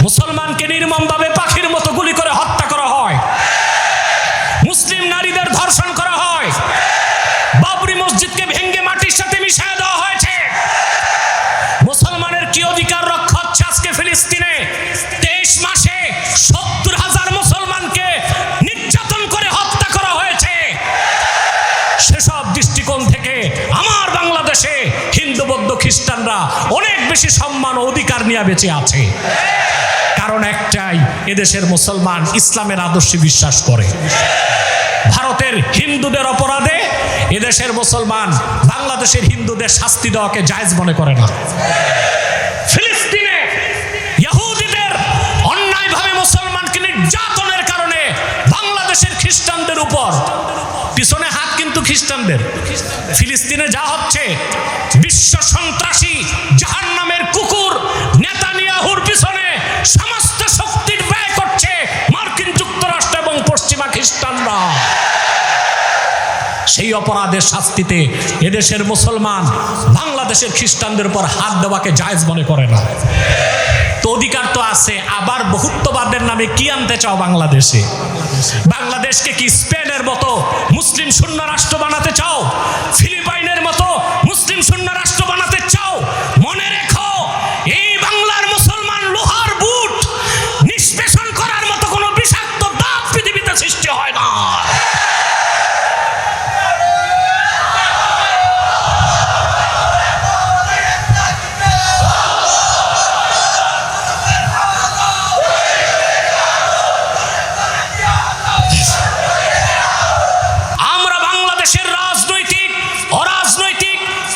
মুসলমানকে নির্মমভাবে পাখির মতো গুলি করে হত্যা করা হয়, মুসলিম নারীদের ধর্ষণ করা হয়, বাবরি মসজিদকে ভেঙ্গে মাটির সাথে মিশিয়ে দেওয়া হয়েছে। মুসলমানের কি অধিকার রক্ষা হচ্ছে আজকে ফিলিস্তিনে? 23 মাসে 70,000 মুসলমানকে নির্যাতন করে হত্যা করা হয়েছে। সেসব দৃষ্টিকোণ থেকে আমার বাংলাদেশে হিন্দু বৌদ্ধ খ্রিস্টানরা অনেক বেশি সম্মান ও অধিকার নিয়ে বেঁচে আছে। কারণ একটাই, এদেশের মুসলমান ইসলামের আদর্শে বিশ্বাস করে। ভারতের হিন্দুদের অপরাধে এদেশের মুসলমান বাংলাদেশের হিন্দুদের শাস্তি দেওয়াকে জায়েজ মনে করে না। ফিলিস্তিনে ইহুদিদের অন্যায়ভাবে মুসলমানকে নির্যাতনের কারণে বাংলাদেশের খ্রিস্টানদের উপর পিছনে হাত কিন্তু খ্রিস্টানদের। ফিলিস্তিনে যা হচ্ছে, বিশ্ব সন্ত্রাসী জাহান্নামের কুকুর নেতানিয়াহুর পিছনে সমস্ত শক্তির ব্যয় করছে মার্কিন যুক্তরাষ্ট্র এবং পশ্চিমা খ্রিস্টানরা। সেই অপরাধের শাস্তিতে এদেশের মুসলমান বাংলাদেশের খ্রিস্টানদের উপর হাত দেওয়াকে জায়েজ মনে করে না। তো অধিকার তো আছে, আবার বহুত্ববাদের নামে কি আনতে চাও বাংলাদেশে? বাংলাদেশকে কি স্পেনের মতো মুসলিম শূন্য রাষ্ট্র বানাতে চাও? ফিলিপাইনের মতো মুসলিম শূন্য রাষ্ট্র বানাতে চাও? মনে রেখো, এই বাংলার মুসলমান লোহার বুট নিষ্পেষণ করার মতো কোনো বিষাক্ত দাঁত পৃথিবীতে সৃষ্টি হয় না।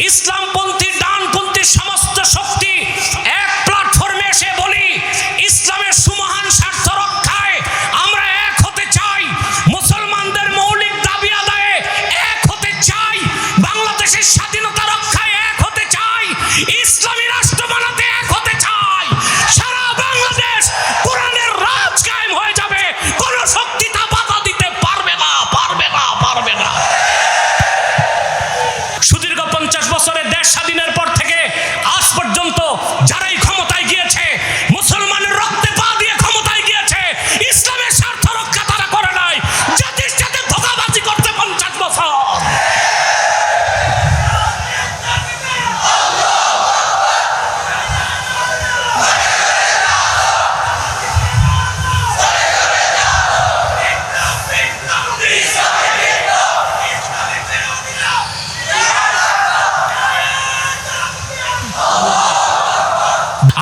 ইসলামপন্থী ডানপন্থী সমস্ত শক্তি এক প্ল্যাটফর্মে এসে বলি, ইসলামের সুমহান স্বার্থ রক্ষায় আমরা এক হতে চাই, মুসলমানদের মৌলিক দাবি আদায়ে এক হতে চাই, বাংলাদেশের স্বাধীনতা রক্ষায় এক হতে চাই, ইসলামী রাষ্ট্র বানাতে এক হতে চাই। সারা বাংলাদেশ কোরআনের রাজ কায়েম হয়ে যাবে, কোন শক্তি তা বাধা দিতে পারবে না, পারবে না, পারবে না। সুদীর্ঘ 50 বছরের দেশ স্বাধীনের পর থেকে আজ পর্যন্ত যারাই ক্ষমতায় গিয়েছে, মুসলমানের রক্তে পা দিয়ে ক্ষমতায় গিয়েছে, ইসলামের স্বার্থ রক্ষা তারা করে নাই, জাতির সাথে ধোঁকাবাজি করতে 50 বছর।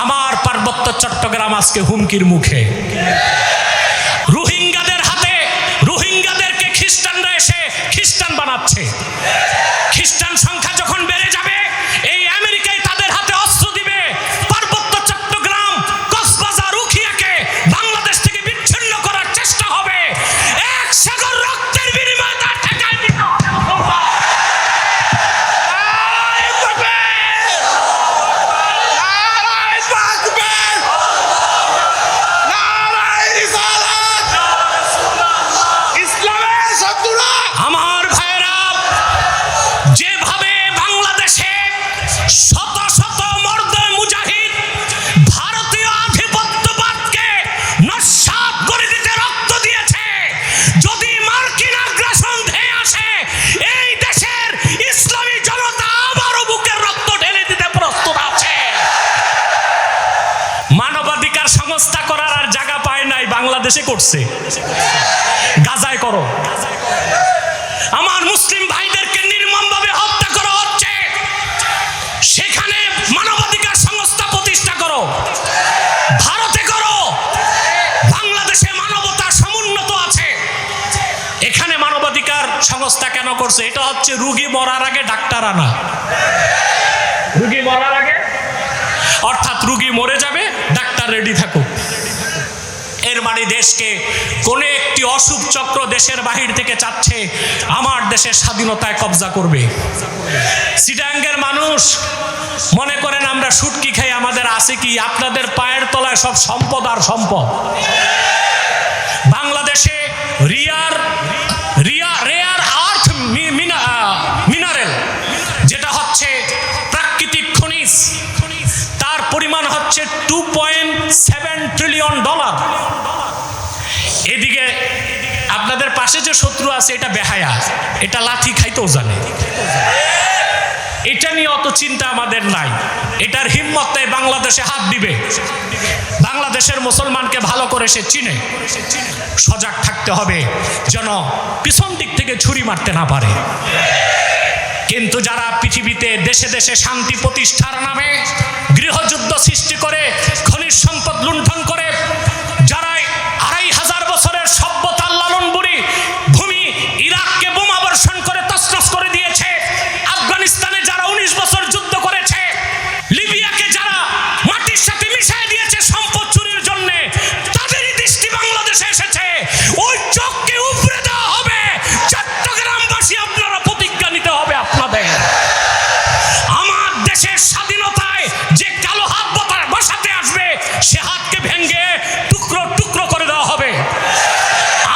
আমার পার্বত্য চট্টগ্রাম আজকে হুমকির মুখে। রোহিঙ্গাদের হাতে, রোহিঙ্গাদেরকে খ্রিস্টানরা এসে খ্রিস্টান বানাচ্ছে। খ্রিস্টান সংখ্যা যখন বেড়ে যাবে, এই আমেরিকায় তাদের হাতে অস্ত্র দিবে। পার্বত্য চট্টগ্রাম, কক্সবাজার, উখিয়াকে বাংলাদেশ থেকে বিচ্ছিন্ন করার চেষ্টা হবে। এক সাগর রক্তের বিনিময়ে তা ঠেকায় দিতে হবে। আমার ভাইরা, যেভাবে বাংলাদেশে শত শত মর্দ মুজাহিদ ভারতীয় আধিপত্যবাদকে নস্যাৎ করে দিতে রক্ত দিয়েছে, যদি মার্কিন আগ্রাসন ধেয়ে আসে, এই দেশের ইসলামী জনতা আবারও বুকের রক্ত ঢেলে দিতে প্রস্তুত আছে। মানবাধিকার সংস্থা করার আর জায়গা পায় নাই, বাংলাদেশে করছে। গাজায় করো। আমার মুসলিম ভাইদেরকে নির্মমভাবে হত্যা করা হচ্ছে, সেখানে মানবাধিকার সংস্থা প্রতিষ্ঠা করো। ভারতে করো, বাংলাদেশে মানবতা সমুন্নত আছে। এখানে মানবাধিকার সংস্থা কেন করছে? এটা হচ্ছে রোগী মরার আগে ডাক্তার আনা। রোগী মরার আগে, অর্থাৎ রোগী মরে যাবে, ডাক্তার রেডি থাকুক। এর মানে দেশকে কোন একটি অশুভ চক্র দেশের বাহির থেকে চাচ্ছে আমার দেশের স্বাধীনতায় কবজা করবে। চিটাগাংয়ের মানুষ মনে করেন আমরা শুটকি খাই, আমাদের আছে কি? আপনাদের পায়ের তলায় সব সম্পদ আর সম্পদ। বাংলাদেশে রেয়ার আর্থ মিনারেল, যেটা হচ্ছে প্রাকৃতিক খনিজ, তার পরিমাণ হচ্ছে 2.72 ট্রিলিয়ন ডলার। এদিকে আপনাদের পাশে যে শত্রু আছে এটা বেহায়া, এটা লাথি খাইতেও জানে। এটা নিয়ে অত চিন্তা আমাদের নাই। এটার হিম্মত নেই বাংলাদেশে হাত দিবে। বাংলাদেশের মুসলমানকে ভালো করে সে চিনে। সজাগ থাকতে হবে যেন পিছন দিক থেকে ছুরি মারতে না পারে। কিন্তু যারা পৃথিবীতে দেশে দেশে শান্তি প্রতিষ্ঠার নামে গৃহযুদ্ধ সৃষ্টি করে, খনিজ সম্পদ লুণ্ঠন করে, যারা 2500 বছরের সভ্যতার লালন বুড়ি ভূমি ইরাককে বোমা বর্ষণ করে তছনছ করে দিয়েছে, আফগানিস্তানে যারা 19 বছর যুদ্ধ করেছে, লিবিয়াকে যারা মাটির সাথে মিশিয়ে দিয়েছে সম্পদ চুরির জন্য, তাদেরই দৃষ্টি বাংলাদেশে এসেছে। ওই চোখকে উপড়ে দেওয়া হবে। চট্টগ্রামবাসী আপনারা প্রতিজ্ঞা নিতে হবে আপনাদের। আমার দেশের স্বাধীনতায় যে কালো হাত বসাতে আসবে, সে হাতকে ভেঙে টুকরো টুকরো করে দেওয়া হবে।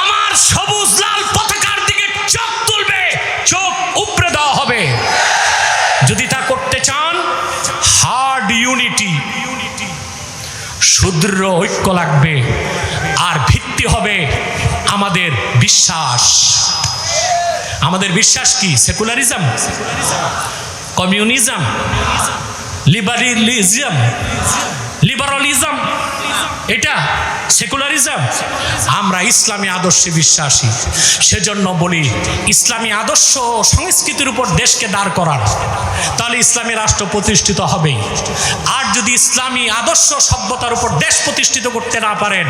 আমার সবুজ লাল পতাকার দিকে চোখ তুলবে, চোখ উপড়ে দেওয়া হবে। যদি তা করতে চান, হার্ড ইউনিটি, সুদৃঢ় ঐক্য লাগবে। আর ভিত্তি হবে আমাদের বিশ্বাস। আমাদের বিশ্বাস কি? সেকুলারিজম, কমিউনিজম, লিবারালিজম, এটা সেকুলারিজম। আমরা ইসলামী আদর্শে বিশ্বাসী। সেজন্য বলি, ইসলামী আদর্শ সংস্কৃতির উপর দেশকে দাঁড় করান, তাহলে ইসলামী রাষ্ট্র প্রতিষ্ঠিত হবেই। আর যদি ইসলামী আদর্শ সভ্যতার উপর দেশ প্রতিষ্ঠিত করতে না পারেন,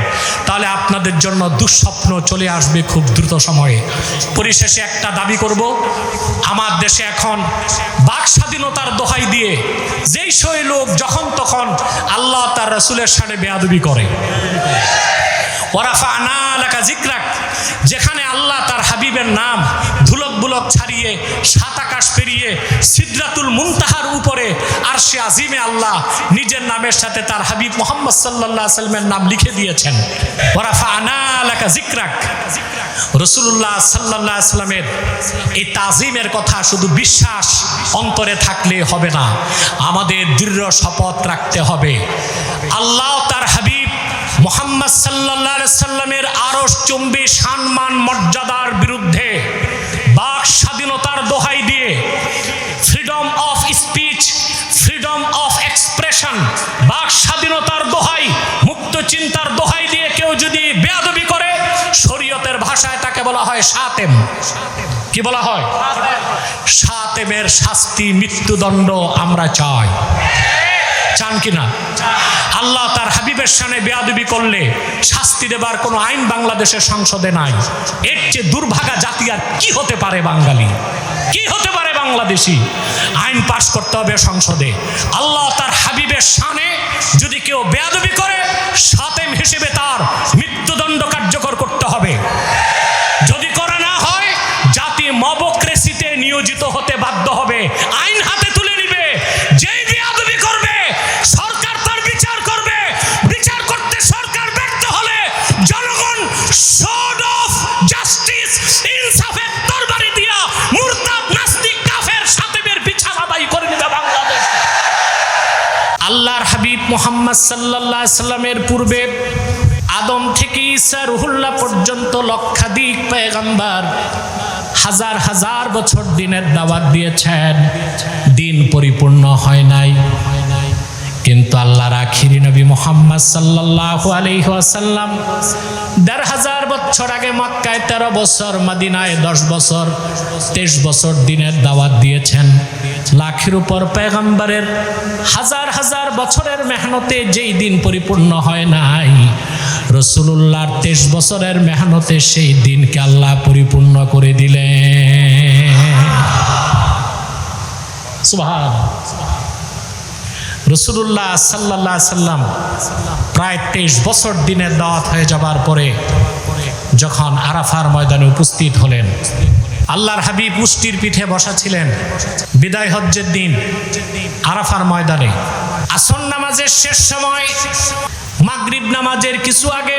তাহলে আপনাদের জন্য দুঃস্বপ্ন চলে আসবে খুব দ্রুত সময়ে। পরিশেষে একটা দাবি করব, আমার দেশে এখন বাক স্বাধীনতার দোহাই দিয়ে যেই সই লোক যখন তখন আল্লাহ তার রাসূলের সাথে বেয়াদবি করে, ওয়ারাফা'না লাকা যিকরাক, যেখানে আল্লাহ তার হাবিবের নাম ধুলক বুলক ছাড়িয়ে 7 আকাশ পেরিয়ে সিদরাতুল মুনতাহার উপরে আরশে আজিমে আল্লাহ নিজের নামের সাথে তার হাবিব মুহাম্মদ সাল্লাল্লাহু আলাইহি ওয়াসাল্লামের নাম লিখে দিয়েছেন। ওয়ারাফা'না লাকা যিকরাক, রাসূলুল্লাহ সাল্লাল্লাহু আলাইহি ওয়াসাল্লামের এই তাজিমের কথা শুধু বিশ্বাস অন্তরে থাকলে হবে না, আমাদের দৃঢ় শপথ রাখতে হবে। আল্লাহ তার হাবিব মুহাম্মদ সাল্লাল্লাহু আলাইহি সাল্লামের আরশ চুম্বী সম্মান মর্যাদার বিরুদ্ধে বাক স্বাধীনতার দোহাই দিয়ে, freedom of speech, freedom of expression, বাক স্বাধীনতার দোহাই, মুক্ত চিন্তার দোহাই দিয়ে কেউ যদি বেয়াদবি করে, শরীয়তের ভাষায় তাকে বলা হয় শাতেম। কি বলা হয়? শাতেমের শাস্তি মৃত্যুদণ্ড আমরা চাই। চান কিনা? আল্লাহ তার হাবিবের সামনে বেয়াদবি করলে শাস্তি দেবার কোনো আইন বাংলাদেশের সংসদে নাই। এর চেয়ে দুর্ভাগা জাতি আর কি হতে পারে? বাঙালি কি হতে পারে? বাংলাদেশি। আইন পাশ করতে হবে সংসদে। আল্লাহ তার হাবিবের সামনে যদি কেউ বেয়াদবি করে, শাতেম হিসেবে তার মৃত্যুদণ্ড কার্যকর করতে হবে। যদি করা না হয়, জাতি মবক্রেসিতে নিয়োজিত হতে বাধ্য হবে, আইন হাতে তুলে নিবে। যেই বেয়াদবি করবে, সরকার তার বিচার করবে। বিচার করতে সরকার ব্যর্থ হলে জনগণ সোর্ড অফ জাস্টিস, ইনসাফের তরবারি দিয়া মুরতাদ, নাস্তিক, কাফের, শাতেমের বিচার আদায় করে নেবে বাংলাদেশ। আল্লাহর হাবিব মুহাম্মদ সাল্লাল্লাহু আলাইহি সাল্লামের পূর্বে আদম থেকে ঈসা রুহুল্লাহ পর্যন্ত লক্ষাধিক পয়গম্বর হাজার হাজার বছর দিনের দাওয়াত দিয়েছেন, দিন পরিপূর্ণ হয় নাই। কিন্তু আল্লাহর আখিরি নবী মুহাম্মদ সাল্লাল্লাহু আলাইহি ওয়াসাল্লাম ১৫০০ বছর আগে মক্কায় 13 বছর, মদিনায় 10 বছর, 23 বছর দিনের দাওয়াত দিয়েছেন। লাখের উপর পয়গম্বরের হাজার হাজার বছরের মেহনতে যেই দিন পরিপূর্ণ হয় নাই, রাসূলুল্লাহর 23 বছরের মেহনতে সেই দিনকে আল্লাহ পরিপূর্ণ করে দিলেন। সুবহানাল্লাহ। রাসূলুল্লাহ সাল্লাল্লাহু আলাইহি সাল্লাম প্রায় 23 বছর দিনের দাওয়াত হয়ে যাবার পরে যখন আরাফার ময়দানে উপস্থিত হলেন, আল্লাহর হাবিব উষ্টির পিঠে বসা ছিলেন। বিদায় হজ্জের দিন আরাফার ময়দানে আসর নামাজের শেষ সময়, মাগরিব নামাজের কিছু আগে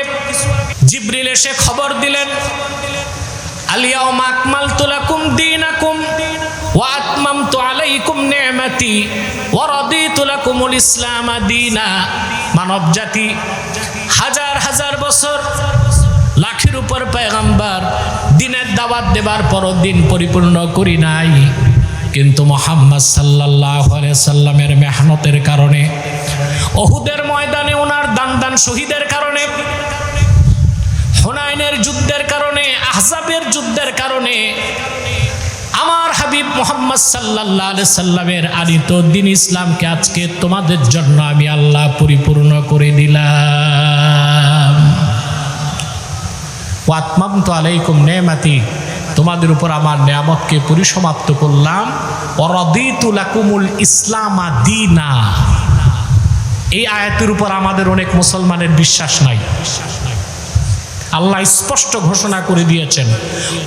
জিবরিল এসে খবর দিলেন, আল-ইয়াওমা আকমালতু লাকুম দীনাকুম ওয়া আতমামতু আলাইকুম নি'মাতি ওয়া রাদিতু লাকুমুল ইসলাম দীনা। মানব জাতি হাজার হাজার বছর লাখের উপর পয়গম্বর দিনের দাওয়াত দেবার পরও দিন পরিপূর্ণ করি নাই, কিন্তু মুহাম্মদ সাল্লাল্লাহু আলাইহি সাল্লামের মেহনতের কারণে, উহুদের ময়দানে ওনার দান শহীদের কারণে, হুনাইনের যুদ্ধের কারণে, আহজাবের যুদ্ধের কারণে আমার হাবিব মুহাম্মদ সাল্লাল্লাহু আলাইহি সাল্লামের আনিত দ্বীন ইসলামকে আজকে তোমাদের জন্য আমি আল্লাহ পরিপূর্ণ করে দিলাম। ওয়া আতমামতু আলাইকুম নি'মাতি, তোমাদের উপর আমার নিয়ামতকে পরিসমাপ্ত করলাম। ওয়া রাদিতু লাকুমুল ইসলামা দীনা। এই আয়াতের উপর আমাদের অনেক মুসলমানের বিশ্বাস নাই। আল্লাহ স্পষ্ট ঘোষণা করে দিয়েছেন,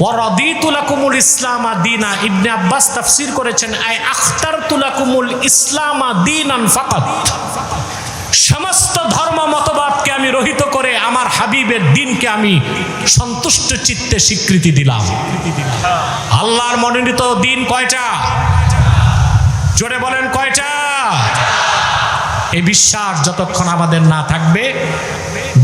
ওয়া রাদিতু লাকুমুল ইসলামা দীনা। ইবনে আব্বাস তাফসীর করেছেন, আই আখতারতু লাকুমুল ইসলামা দীনান ফাকাত। সমস্ত ধর্ম মতবাদকে আমি রহিত করে আমার হাবিবের দ্বীনকে আমি সন্তুষ্ট চিত্তে স্বীকৃতি দিলাম। আল্লাহর মনোনীত দ্বীন কয়টা? জোরে বলেন কয়টা? এই বিশ্বাস যতক্ষণ আমাদের না থাকবে,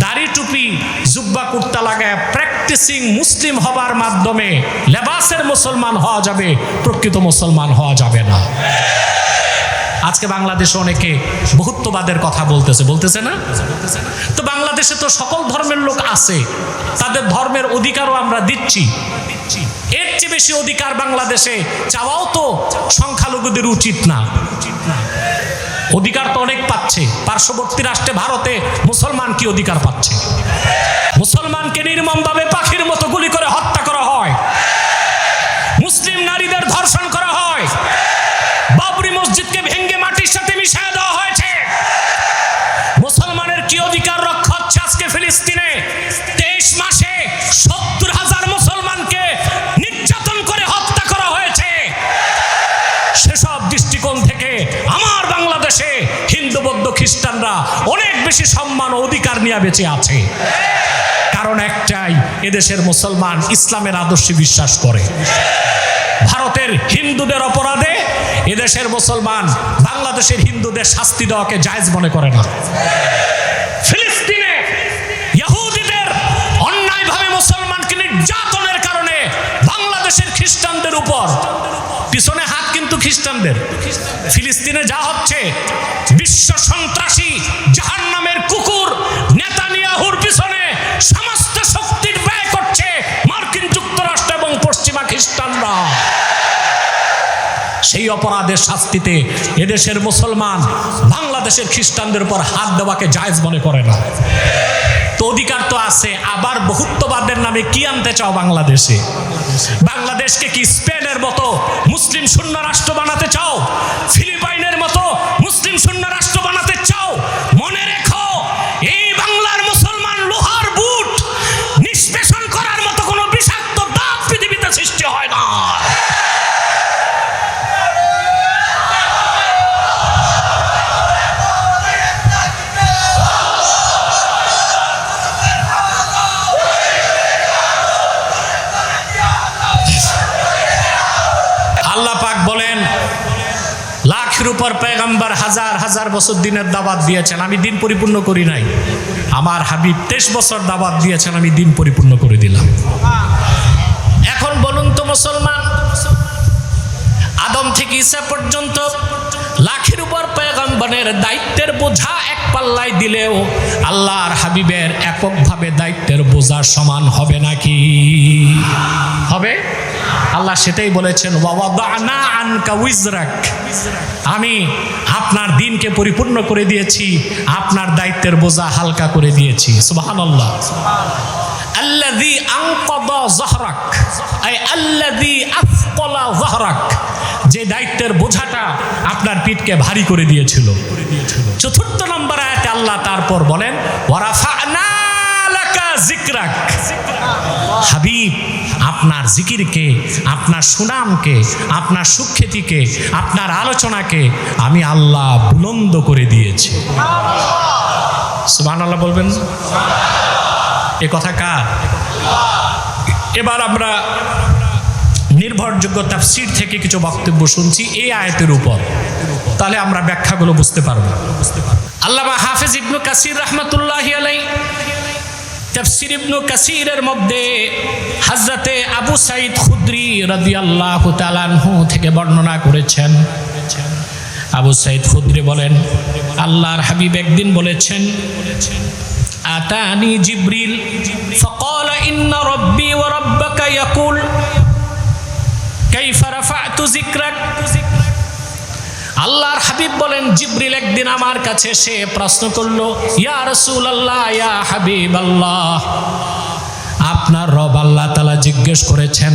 দাড়ি টুপি জুব্বা কুর্তা লাগায় প্র্যাকটিসিং মুসলিম হবার মাধ্যমে লেবাসের মুসলমান হওয়া যাবে, প্রকৃত মুসলমান হওয়া যাবে না। আজকে বাংলাদেশে অনেকে বহুত্ববাদের কথা বলতেছে না? তো বাংলাদেশে তো সকল ধর্মের লোক আছে, তাদের ধর্মের অধিকারও আমরা দিচ্ছি। এর চেয়ে বেশি অধিকার বাংলাদেশে চাওয়াও তো সংখ্যালঘুদের উচিত না। অধিকার তো অনেক পাচ্ছে। পার্শ্ববর্তী রাষ্ট্রে ভারতে মুসলমান কি অধিকার পাচ্ছে? মুসলমানকে নির্মমভাবে পাখির মতো গুলি করে হত্যা করা হয়, মুসলিম নারীদের ধর্ষণ করা হয়, বাবরি মসজিদকে ভেঙ্গে মাটির সাথে মিশিয়ে দেওয়া হয়েছে। মুসলমানের কি অধিকার রক্ষা হচ্ছে আজকে ফিলিস্তিনে? 23 মাসে 70,000 মুসলমানকে নির্যাতন করে হত্যা করা হয়েছে। সেসব দৃষ্টিকোণ থেকে আমার বাংলাদেশে হিন্দু, বৌদ্ধ, খ্রিস্টানরা অনেক বেশি সম্মান ও অধিকার নিয়ে বেঁচে আছে। কারণ একটাই, এদেশের মুসলমান ইসলামের আদর্শে বিশ্বাস করে। ভারতের হিন্দুদের অপরাধে এদেশের মুসলমান বাংলাদেশের হিন্দুদের শাস্তি দেওয়াকে জায়েজ মনে করে না। ফিলিস্তিনে ইহুদিদের অন্যায়ভাবে মুসলমানকে নির্যাতনের কারণে বাংলাদেশের খ্রিস্টানদের উপর পিছনে হাত কিন্তু খ্রিস্টানদের। ফিলিস্তিনে যা হচ্ছে, বিশ্ব সন্ত্রাসী জাহান্নামের কুকুর নেতানিয়াহুর পিছনে সমস্ত শক্তির ব্যয় করছে মার্কিন যুক্তরাষ্ট্র এবং পশ্চিমা খ্রিস্টানরা। সেই অপরাধের শাস্তিতে এদেশের মুসলমান বাংলাদেশের খ্রিস্টানদের উপর হাত দেওয়াকে জায়েজ মনে করে না। তো অধিকার তো আছে, আবার বহুত্ববাদের নামে কি আনতে চাও বাংলাদেশে? বাংলাদেশকে কি স্পেনের মতো মুসলিম শূন্য রাষ্ট্র বানাতে চাও? ফিলিপাইনের মতো মুসলিম শূন্য রাষ্ট্র বানাতে চাও? মনে রেখো, এই বাংলার মুসলমান লোহার বুট নিষ্পেষণ করার মতো কোনো বিষাক্ত দাঁত পৃথিবীতে সৃষ্টি হয় না। আল্লাহ পাক বলেন, লাখের উপর পয়গম্বর হাজার হাজার বছর দিনের দাওয়াত দিয়েছেন, আমি দিন পরিপূর্ণ করি নাই। আমার হাবিব 23 বছর দাওয়াত দিয়েছেন, আমি দিন পরিপূর্ণ করে দিলাম। এখন বলুন তো মুসলমান, আদম থেকে ঈসা পর্যন্ত লাখের উপর পয়গম্বরের দায়িত্বের বোঝা এক পাল্লায় দিলেও আল্লাহর হাবিবের এককভাবে দায়িত্বের বোঝা সমান হবে নাকি? হবে? আল্লাহ সেটাই বলেছেন, ওয়াদানা আনকা উইজরাক, আমি আপনার দিনকে পরিপূর্ণ করে দিয়েছি, আপনার দায়িত্বের বোঝা হালকা করে দিয়েছি। সুবহানাল্লাহ। আল্লাযী আনকাদা যাহরাক, আই আল্লাযী আফকালা যাহরাক, যে দায়িত্বের বোঝাটা আপনার পিঠকে ভারী করে দিয়েছিল। চতুর্থ নম্বর আয়াতে আল্লাহ তারপর বলেন, ওয়ারাফা'না লাকা যিকরাক, হাবিব আপনার জিকিরকে, আপনার সুনামকে, আপনার সুখ্যাতিকে, আপনার আলোচনাকে আমি আল্লাহ বুলন্দ করে দিয়েছি। সুবহানাল্লাহ বলবেন। এ কথা কার? এবার আমরা নির্ভরযোগ্য তাফসীর থেকে কিছু বক্তব্য শুনছি এই আয়াতের উপর। তাহলে আমরা ব্যাখ্যাগুলো বুঝতে পারবো। আল্লামা হাফেজ ইবনে কাসির রাহমাতুল্লাহি আলাইহি তাফসীর ইবনে কাসিরের মধ্যে হযরতে আবু সাঈদ খুদরি রাদিয়াল্লাহু তাআলা আনহু থেকে বর্ণনা করেছেন। আবু সাঈদ খুদরি বলেন, আল্লাহর হাবিব একদিন বলেছেন, আতানি জিবরিল ফাকালা ইন্না রাব্বি ওয়া রাব্বাকা ইয়াকুল কাইফা রাফা'তু যিকরাক। আল্লাহর হাবিব বলেন, জিবরিল একদিন আমার কাছে এসে প্রশ্ন করলো, ইয়া রাসূলুল্লাহ, ইয়া হাবিবাল্লাহ, আপনার রব আল্লাহ তাআলা জিজ্ঞেস করেছেন,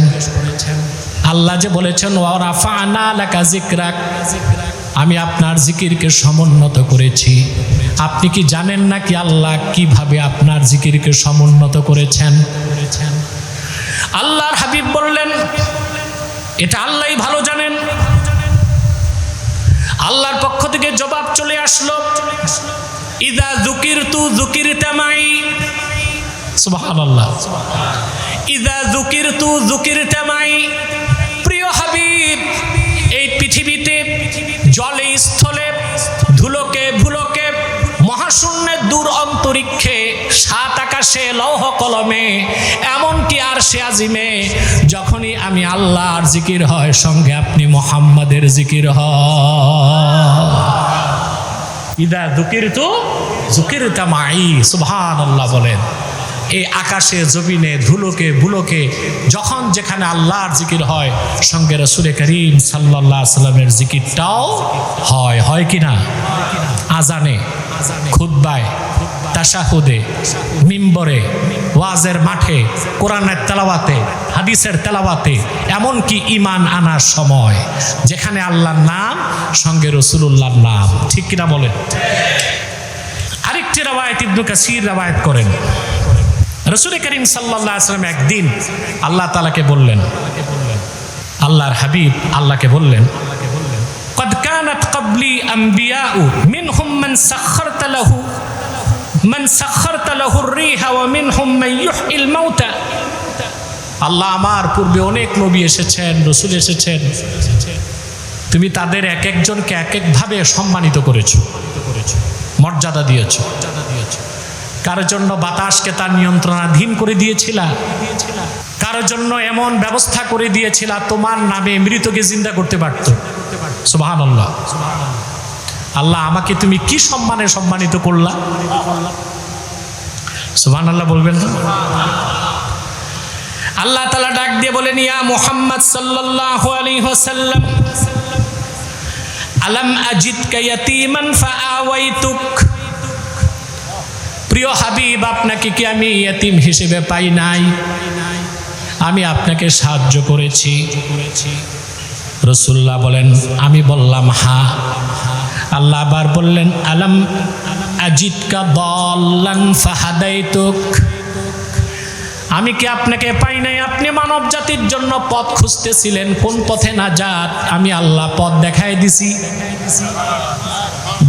আল্লাহ যে বলেছেন ওয়া রাফা'না লাকা যিকরাক, আমি আপনার জিকিরকে সমুন্নত করেছি, আপনি কি জানেন না কি আল্লাহ কিভাবে আপনার জিকিরকে সমুন্নত করেছেন? আল্লাহর হাবিব বললেন, এটা আল্লাহই ভালো জানেন। আল্লাহর পক্ষ থেকে জবাব চলে আসলো, ইযা যুকিরতু যুকিরতা মাই। সুবহানাল্লাহ, ইযা যুকিরতু যুকিরতা মাই। প্রিয় হাবিব, এই পৃথিবীতে জলে স্থলে ধুলোকে ভুলোকে মহাশূন্যের দূর অন্তরিক্ষে সাত আকাশে লৌহ কলমে এমনকি আরশে আজিমে যখনই আমি আল্লাহর জিকির হয় সঙ্গে আপনি মুহাম্মাদের জিকির হয়। ইদা যুকিরতু যুকিরতা মাই। সুবহানাল্লাহ বলেন। এই আকাশে জমিনে ধুলোকে বুলোকে যখন যেখানে আল্লাহর জিকির হয় সঙ্গে রাসূল করিম সাল্লাল্লাহু আলাইহি সাল্লামের জিকিরটাও হয়। হয় কি না? আজানে, খুতবায়, তাশাহুদে, মিম্বরে, ওয়াজের মাঠে, কোরআনের তেলাওয়াতে, হাদিসের তেলাওয়াতে, এমনকি ঈমান আনার সময় যেখানে আল্লাহর নাম সঙ্গে রাসূলুল্লাহর নাম। ঠিক কিনা বলেন? আরেকটি রওয়ায়াত ইবনে কাসির রওয়ায়াত করেন, রাসূল করিম সাল্লাল্লাহু আলাইহি ওয়াসাল্লাম একদিন আল্লাহ তাআলাকে বললেন, আল্লাহর হাবিব আল্লাহকে বললেন, قد كانت قبلي أنبياء منهم من سخرت له الريح ومنهم من يحيي الموتى। আল্লাহ, আমার পূর্বে অনেক নবী এসেছেন, রাসূল এসেছেন, তুমি তাদের এক একজনকে এক একভাবে সম্মানিত করেছো, মর্যাদা দিয়েছো। কারোর জন্য বাতাসকে তার নিয়ন্ত্রণাধীন করে দিয়েছিলা, কারোর জন্য এমন ব্যবস্থা করে দিয়েছিলা তোমার নামে মৃতকে জিন্দা করতে পারতো। সুবহানাল্লাহ। আল্লাহ, আমাকে তুমি কি সম্মানে সম্মানিত করলা? সুবহানাল্লাহ বলবেন না? আল্লাহ তাআলা ডাক দিয়ে বলেন, ইয়া মুহাম্মদ সাল্লাল্লাহু আলাইহি ওয়াসাল্লাম, আলাম আজিদকা ইয়াতীমান ফাআওয়াইতুক। প্রিয় হাবিব, আপনাকে কি আমি ইয়তীম হিসেবে পাই নাই? আমি আপনাকে সাহায্য করেছি। রাসূলুল্লাহ বলেন, আমি বললাম হ্যাঁ। আল্লাহ আবার বললেন, আলাম আজিদকা দাল্লান ফাহাদাইতুক। আমি কি আপনাকে পাই নাই? আপনি মানব জাতির জন্য পথ খুঁজতেছিলেন, কোন পথে নাজাত, আমি আল্লাহ পথ দেখাই দিছি।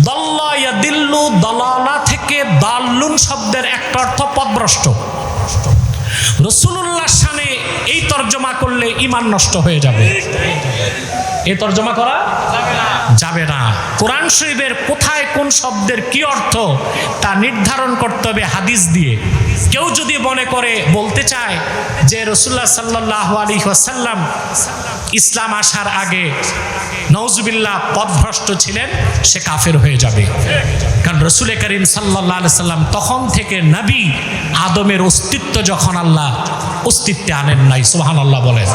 দাল্লা ইয়াদিল্লু, দালালা থেকে দাল্লুন শব্দের একটা অর্থ পথভ্রষ্ট। রাসূলুল্লাহর শানে এই তরজমা করলে ঈমান নষ্ট হয়ে যাবে। এই তরজমা করা যাবে না। কোরআন শরীফের কোথায় কোন শব্দের কি অর্থ তা নির্ধারণ করতে হবে হাদিস দিয়ে। কেউ যদি মনে করে বলতে চায় যে রাসূলুল্লাহ সাল্লাল্লাহু আলাইহি ওয়াসাল্লাম ইসলাম আসার আগে নাউজুবিল্লাহ পথভ্রষ্ট ছিলেন, সে কাফের হয়ে যাবে। কারণ রাসূল করিম সাল্লাল্লাহু আলাইহি ওয়াসাল্লাম তখন থেকে নবী আদমের অস্তিত্ব যখন আল্লাহ অস্তিত্বে আনেন নাই। সুবহানাল্লাহ বলেন।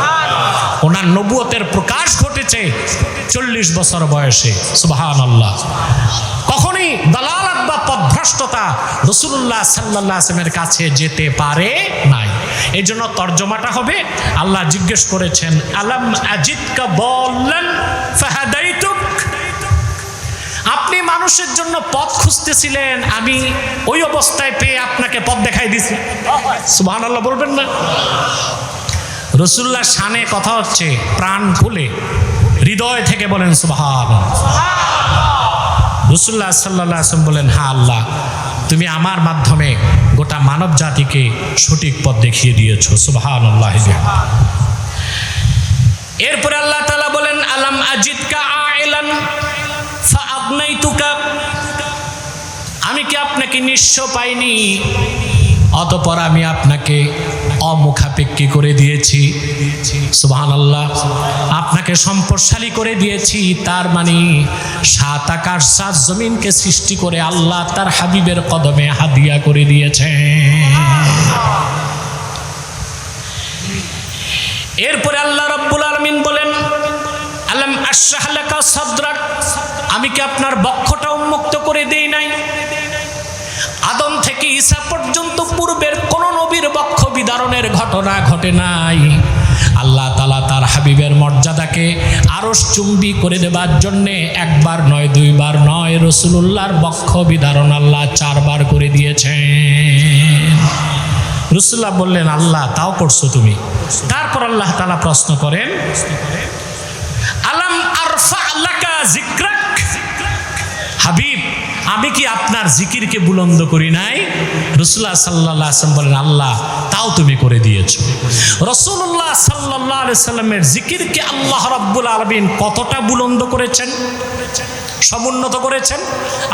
ওনার নবুয়তের প্রকাশ ঘটেছে 40 বছর বয়সে। সুবহানাল্লাহ। কখনই দালালাত বা পথভ্রষ্টতা রাসূলুল্লাহ সাল্লাল্লাহু আলাইহি ওয়াসাল্লামের কাছে যেতে পারে নাই। এই জন্য তরজমাটা হবে, আল্লাহ জিজ্ঞেস করেছেন, আলাম আজিদকা দাল্লান ফাহাদাইতুক। আপনি মানুষের জন্য পথ খুঁজতেছিলেন, আমি ওই অবস্থায় পেয়ে আপনাকে পথ দেখাই দিছি। সুবহানাল্লাহ বলবেন না? রাসূলুল্লাহর শানে কথা হচ্ছে, প্রাণ খুলে হৃদয় থেকে বলেন সুবহানাল্লাহ। রাসূলুল্লাহ সাল্লাল্লাহু আলাইহি ওয়াসাল্লাম বলেন, হ্যাঁ আল্লাহ, তুমি আমার মাধ্যমে গোটা মানব জাতিকে সঠিক পথ দেখিয়ে দিয়েছো। সুবহানাল্লাহ। এরপরে আল্লাহ তাআলা বলেন, আলাম আজিদকা আইলান আগনাইতুকা, আমি কি আপনাকে নিঃস্ব পাইনি, অতঃপর আমি আপনাকে অমুখাপেক্ষী করে দিয়েছি। সুবহানাল্লাহ, আপনাকে সম্পদশালী করে দিয়েছি। তার মানে 7 আকাশ 7 জমিনকে সৃষ্টি করে আল্লাহ তার হাবিবের কদমে হাদিয়া করে দিয়েছেন। এরপরে আল্লাহ রাব্বুল আলামিন বলেন, আলাম আশরাহ লাকা সাদরাক, আমি কি আপনার বক্ষটা উন্মুক্ত করে দেই নাই? আদম থেকে ঈসা পর্যন্ত পূর্বের কোন নবীর বক্ষ বিদারণের ঘটনা ঘটে নাই। আল্লাহ তাআলা তার হাবিবের মর্যাদাকে আরশ চুম্বি করে দেবার জন্যে 1 বার নয় 2 বার নয়, রাসূলুল্লাহর বক্ষ বিদারণ আল্লাহ 4 বার করে দিয়েছেন। রাসূলুল্লাহ বললেন, আল্লাহ তাও করছো তুমি? তারপর আল্লাহ তাআলা প্রশ্ন করেন, আলাম আরফা লাকা যিকরাক, হাবিব আমি কি আপনার জিকিরকে বুলন্দ করি নাই? রাসূলুল্লাহ সাল্লাল্লাহু আলাইহি ওয়াসাল্লাম বলেন, আল্লাহ তাও তুমি করে দিয়েছো। রাসূলুল্লাহ সাল্লাল্লাহু আলাইহি ওয়াসাল্লামের জিকিরকে আল্লাহ রাব্বুল আলামিন কতটা বুলন্দ করেছেন, সমুন্নত করেছেন।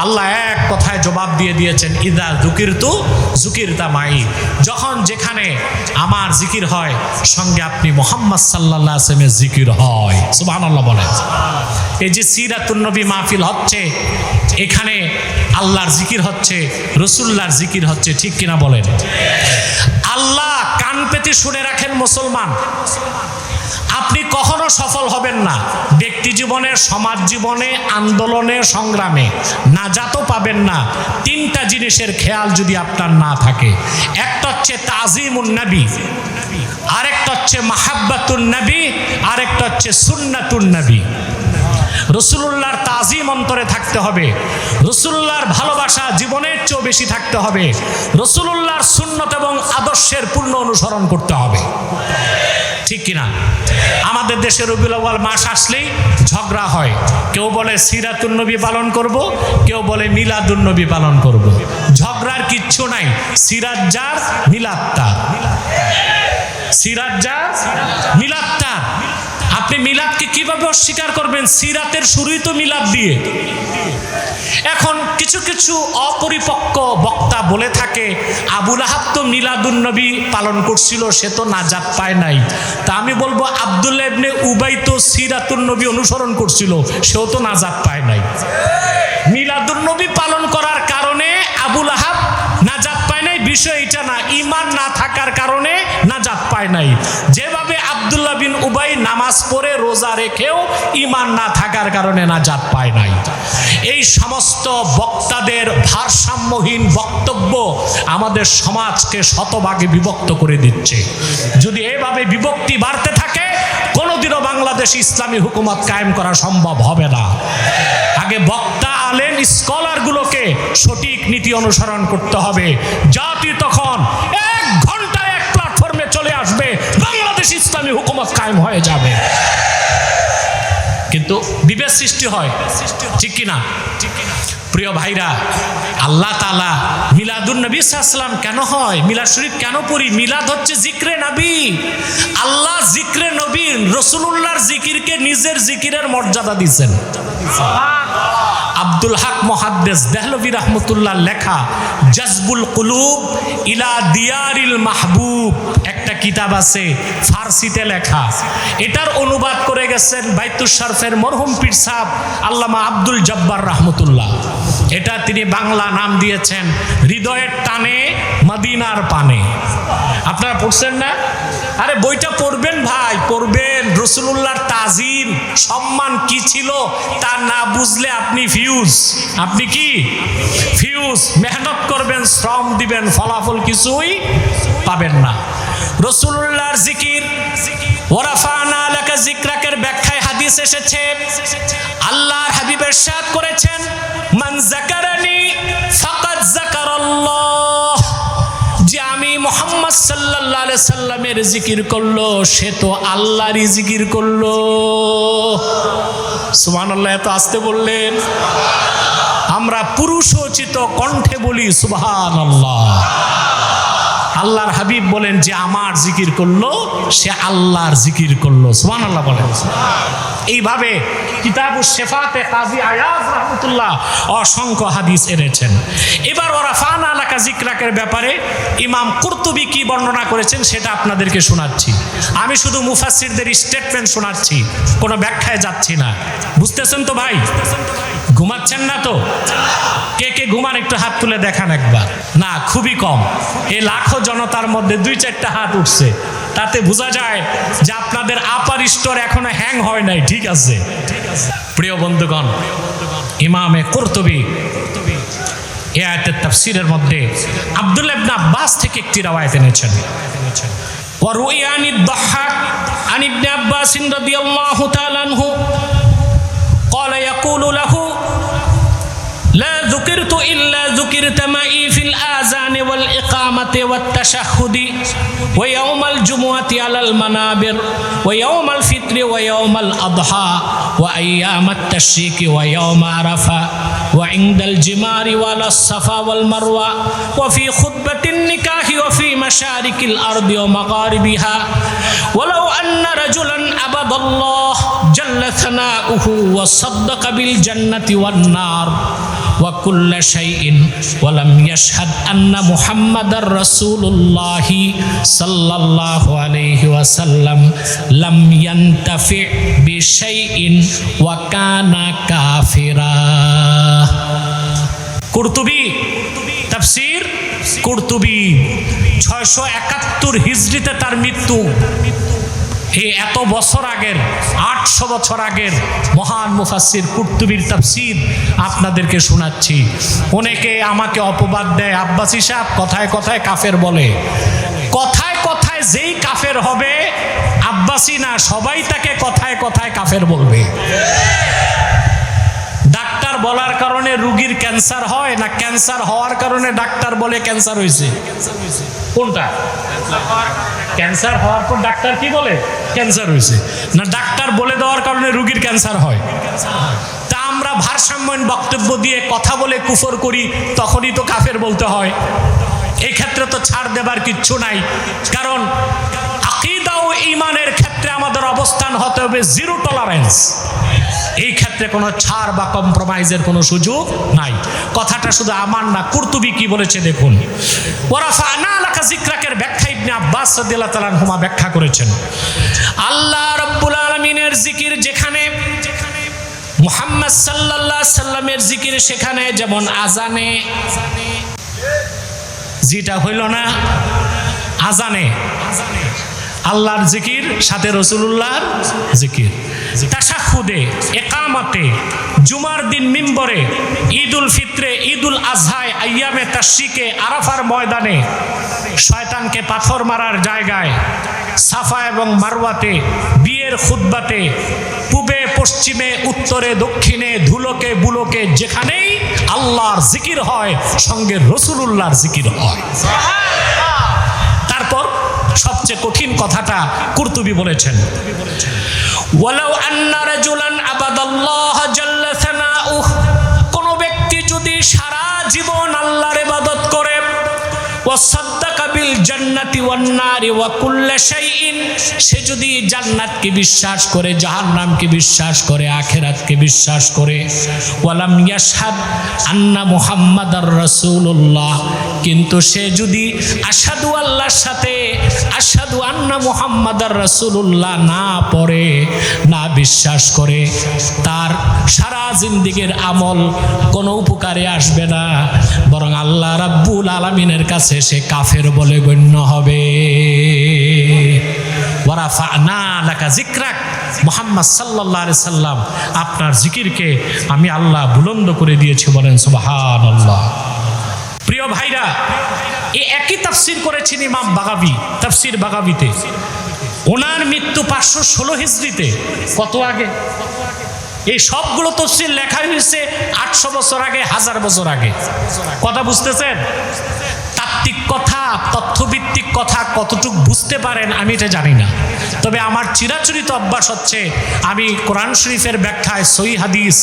আল্লাহ এক কথায় জবাব দিয়ে দিয়েছেন, ইদা যুকিরতু যুকিরতা মাই, যখন যেখানে আমার জিকির হয় সঙ্গে আপনি মুহাম্মদ সাল্লাল্লাহু আলাইহি ওয়াসাল্লামের জিকির হয়। সুবহানাল্লাহ বলেন। এই যে সিরাতুন নবী মাহফিল হচ্ছে, এখানে আল্লাহর জিকির হচ্ছে, রাসূলুল্লাহর জিকির হচ্ছে, ঠিক কিনা বলেন? আল্লাহ কান পেতে শুনে রাখেন মুসলমান, আপনি কখনো সফল হবেন না ব্যক্তি জীবনে, সমাজ জীবনে, আন্দোলনে, সংগ্রামে, নাজাতও পাবেন না 3টা জিনিসের খেয়াল যদি আপনার না থাকে। একটা হচ্ছে তাজিমুন নবী, আরেকটা হচ্ছে মাহাব্বাতুন নবী, আরেকটা হচ্ছে সুন্নাতুন নবী। রাসূলুল্লাহর তাজিম অন্তরে থাকতে হবে, রাসূলুল্লাহর ভালোবাসা জীবনের চেয়েও বেশি থাকতে হবে, রাসূলুল্লাহর সুন্নত এবং আদর্শের পূর্ণ অনুসরণ করতে হবে, ঠিক কিনা? আমাদের দেশে রবিউল আউয়াল মাস আসলেই ঝগড়া হয়, কেউ বলে সিরাতুন নবী পালন করব, কেউ বলে মিলাদুন নবী পালন করব। ঝগড়ার কিচ্ছু নাই, সিরাত যার মিলাদ তার, সিরাত যার মিলাদ তার। আপনি মিলাদকে কিভাবে অস্বীকার করবেন? সিরাতের শুরুই তো মিলাদ দিয়ে। এখন কিছু কিছু অপরিপক্ক বক্তা বলে থাকে, আবু লাহাব তো মিলাদুন নবী পালন করছিল, সে তো নাজাত পায় নাই। তা আমি বলবো, আব্দুল্লাহ ইবনে উবাই তো সিরাতুন নবী অনুসরণ করছিল, সেও তো নাজাত পায় নাই। মিলাদুন নবী পালন করার কারণে আবু লাহাব নাজাত পায় নাই, বিষয় এটা না, ঈমান না থাকার কারণে নাজাত পায় নাই। যেভাবে আব্দুল্লাহ বিন উবাই নামাজ পড়ে রোজা রেখেও ঈমান না থাকার কারণে নাজাত পায় নাই। এই সমস্ত বক্তাদের ভারসাম্যহীন বক্তব্য আমাদের সমাজকে শতভাগে বিভক্ত করে দিচ্ছে। যদি এভাবে বিভক্তি বাড়তে থাকে, কোনোদিনও বাংলাদেশ ইসলামী হুকুমত কায়েম করা সম্ভব হবে না। আগে বক্তা, আলেম, স্কলারগুলোকে সঠিক নীতি অনুসরণ করতে হবে। জাতি তখন 1 ঘন্টায় 1 প্ল্যাটফর্মে চলে আসবে, বাংলাদেশ ইসলামী হুকুমত কায়েম হয়ে যাবে। কিন্তু বিভেদ সৃষ্টি হয়, ঠিক কিনা? প্রিয় ভাইরা, আল্লাহ তাআলা মিলাদুন নবী সাল্লাল্লাহু আলাইহি ওয়াসাল্লাম কেন হয়, মিলাদ শরীফ কেন পড়ি? মিলাদ হচ্ছে জিক্রে নবী। আল্লাহ জিক্রে নবী, রাসূলুল্লাহর জিকিরকে নিজের জিকিরের মর্যাদা দিয়েছেন। আব্দুল হক মুহাদ্দিস দেহলভী রাহমাতুল্লাহ লেখা জাজবুল কুলুব ইলা দিয়ারিল মাহবুব একটা কিতাব আছে, ফার্সিতে লেখা। এটার অনুবাদ করে গেছেন বাইতুশ শরফের মরহুম পীর সাহেব আল্লামা আব্দুল জব্বার রাহমাতুল্লাহ। এটা তিনি বাংলা নাম দিয়েছেন হৃদয়ের টানে মদিনার পানে। আপনারা পড়ছেন না? আরে বইটা পড়বেন ভাই, পড়বেন। রাসূলুল্লাহর তাজিম, সম্মান কি ছিল তা না বুঝলে আপনি ফিউজ। আপনি কি ফিউজ? মেহনত করবেন, শ্রম দিবেন, ফলাফল কিছুই পাবেন না। রাসূলুল্লাহর জিকির, ওয়ারাফানা লাকা যিকরাকের ব্যাখ্যায় হাদিস এসেছে, আল্লাহর হাবিব ইরশাদ করেছেন, মান যাকারানি ফাকাদ যাকারাল্লাহ, যে আমি মুহাম্মদ সাল্লাল্লাহু আলাইহি সাল্লামের জিকির করলো, সে তো আল্লাহরই জিকির করলো। সুবহানাল্লাহ। এত আস্তে বললেন? আমরা পুরুষোচিত কণ্ঠে বলি সুবহানাল্লাহ। আল্লাহর হাবিব বলেন যে আমার জিকির করলো সে আল্লাহর জিকির করলো, সুবহানাল্লাহ বলেন। এইভাবে কিতাবুশ শেফাতে কাজী আয়াজ রাহমাতুল্লাহ অসংখ্য হাদিস এনেছেন। এবার ওয়ারাফানা লাকা যিকরাকের ব্যাপারে ইমাম কুরতুবী কি বর্ণনা করেছেন সেটা আপনাদেরকে শোনাচ্ছি। আমি শুধু মুফাসসিরদের স্টেটমেন্ট শোনাচ্ছি, কোনো ব্যাখ্যায় যাচ্ছি না। বুঝতেছেন তো ভাই? ঘুমাচ্ছেন না তো? কে কে ঘুমান একটু হাত তুলে দেখান একবার। না, খুবই কম। এই লাখো জনতার মধ্যে 2-4টা হাত উঠছে, তাতে বোঝা যায় যে আপনাদের আপার স্তর এখনো হ্যাং হয় নাই। ঠিক আছে প্রিয় বন্ধুগণ, ইমামে কুরতুবী এই আয়াতের তাফসীরের মধ্যে আব্দুল্লাহ ইবনে আব্বাস থেকে একটি রওয়ায়াত এনেছেন। ওয়া রুইয়া আনিদ দাহহাক আন ইবনে আব্বাস রাদিয়াল্লাহু তাআলা আনহু قال يقول له لا ذكرت إلا ذكرت معي في الآذان والإقامة والتشهد ويوم الجمعة على المنابر ويوم الفطر ويوم الأضحى وأيام التشريق ويوم عرفة وعند الجمار وعلى الصفا والمروة وفي خطبة النكاح وفي مشارق الأرض ومغاربها ولو أن رجلا عبد الله جل ثناؤه وصدق بالجنة والنار وكل شيء ولم يشهد أن محمد رسول الله صلى الله عليه وسلم لم ينتفع بشيء وكان كافرا। কুরতুবী তাফসীর কুরতুবী 671 হিজরিতে তার মৃত্যু। এই এত বছর আগের 800 বছর আগের মহান মুফাসসির কুরতুবীর তাফসীর আপনাদেরকে শোনাচ্ছি। অনেকে আমাকে অপবাদ দেয়, আব্বাসী সাহেব কথায় কথায় কাফের বলে। কথায় কথায় যেই কাফের হবে আব্বাসী না, সবাই তাকে কথায় কথায় কাফের বলবে। ডাক্তার বলার কারণে রোগীর ক্যান্সার হয় না, ক্যান্সার হওয়ার কারণে ডাক্তার বলে ক্যান্সার হয়েছে? কোনটা? ক্যান্সার হওয়ার পর ডাক্তার কি বলে ক্যান্সার হয়েছে, না ডাক্তার বলে দেওয়ার কারণে রোগীর ক্যান্সার হয়? তা আমরা ভারসাম্যহীন বক্তব্য দিয়ে কথা বলে কুফর করি, তখনই তো কাফের বলতে হয়। এই ক্ষেত্রে তো ছাড় দেবার কিচ্ছু নাই, কারণ আকীদা ও ঈমানের ক্ষেত্রে আমাদের অবস্থান হতে হবে জিরো টলারেন্স। এই ক্ষেত্রে কোনো ছাড় বা কম্প্রোমাইজের কোনো সুযোগ নাই। কথাটা শুধু আমার না, কুরতুবী কি বলেছে দেখুন। ওয়ারাফানা লাকা যিকরাকের ব্যাখ্যা ইবনে আব্বাস রাদিয়াল্লাহু তাআলা আনহুমা ব্যাখ্যা করেছেন। আল্লাহ রাব্বুল আলামিনের জিকির যেখানে, মুহাম্মদ সাল্লাল্লাহু আলাইহি সাল্লামের জিকির সেখানে, যেমন আজানে, যেটা হইল না আজানে আল্লাহর জিকির, সাথে রাসূলুল্লাহর জিকির, তাশাহুদে, ইকামতে, জুমার দিন মিম্বরে, ঈদুল ফিত্রে, ঈদুল আজহায়, আইয়ামে তাশরিকে, আরাফার ময়দানে, শয়তানকে পাথর মারার জায়গায়, সাফা এবং মারওয়াতে, বিয়ের খুতবাতে, পূবে পশ্চিমে উত্তরে দক্ষিণে, ধুলোকে বুলোকে, যেখানেই আল্লাহর জিকির হয় সঙ্গে রাসূলুল্লাহর জিকির হয়। তারপর সবচেয়ে কঠিন কথাটা কুরতুবী বলেছেন, ওয়ালাউ আন্না রাজুলান আবাদাল্লাহ জাল্লা সানাউহু, কোন ব্যক্তি যদি সারা জীবন আল্লাহর ইবাদত করে, ওয়া সাদ্দাকা বিল জান্নাতি ওয়ান নারি ওয়া কুল্লা শাইইন, সে যদি জান্নাতকে বিশ্বাস করে, জাহান্নামকে বিশ্বাস করে, আখিরাতকে বিশ্বাস করে, ওয়ালাম ইয়াশহাদ আন্না মুহাম্মাদার রাসূলুল্লাহ, কিন্তু সে যদি আশহাদু আল্লাহর সাথে আশহাদু আন্না মুহাম্মাদার রাসূলুল্লাহ না পড়ে, না বিশ্বাস করে, তার সারা জিন্দেগীর আমল কোনো উপকারে আসবে না, বরং আল্লাহ রাব্বুল আলামিনের কাছে সে কাফের বলে গণ্য হবে। ওয়ারাফানা লাকা যিকরাক, মুহাম্মদ সাল্লাল্লাহু আলাইহি সাল্লাম আপনার জিকিরকে আমি আল্লাহ বুলন্দ করে দিয়েছি, বলেন সুবহানাল্লাহ। প্রিয় ভাইরা, এই একই তাফসীর করেছেন ইমাম বাগাবী, তাফসীর বাগাবীতে। ওনার মৃত্যু 516 হিজরিতে। কত আগে? এই সবগুলো তাফসীর লেখা হয়েছে 800 বছর আগে, 1000 বছর আগে। কথা বুঝতেছেন? তাত্ত্বিক কথা, তথ্যভিত্তিক কথা কতটুক বুঝতে পারেন আমি এটা জানি না, তবে আমার চিরাচরিত অভ্যাস হচ্ছে আমি কোরআন শরীফের ব্যাখ্যায় সহিহ হাদিস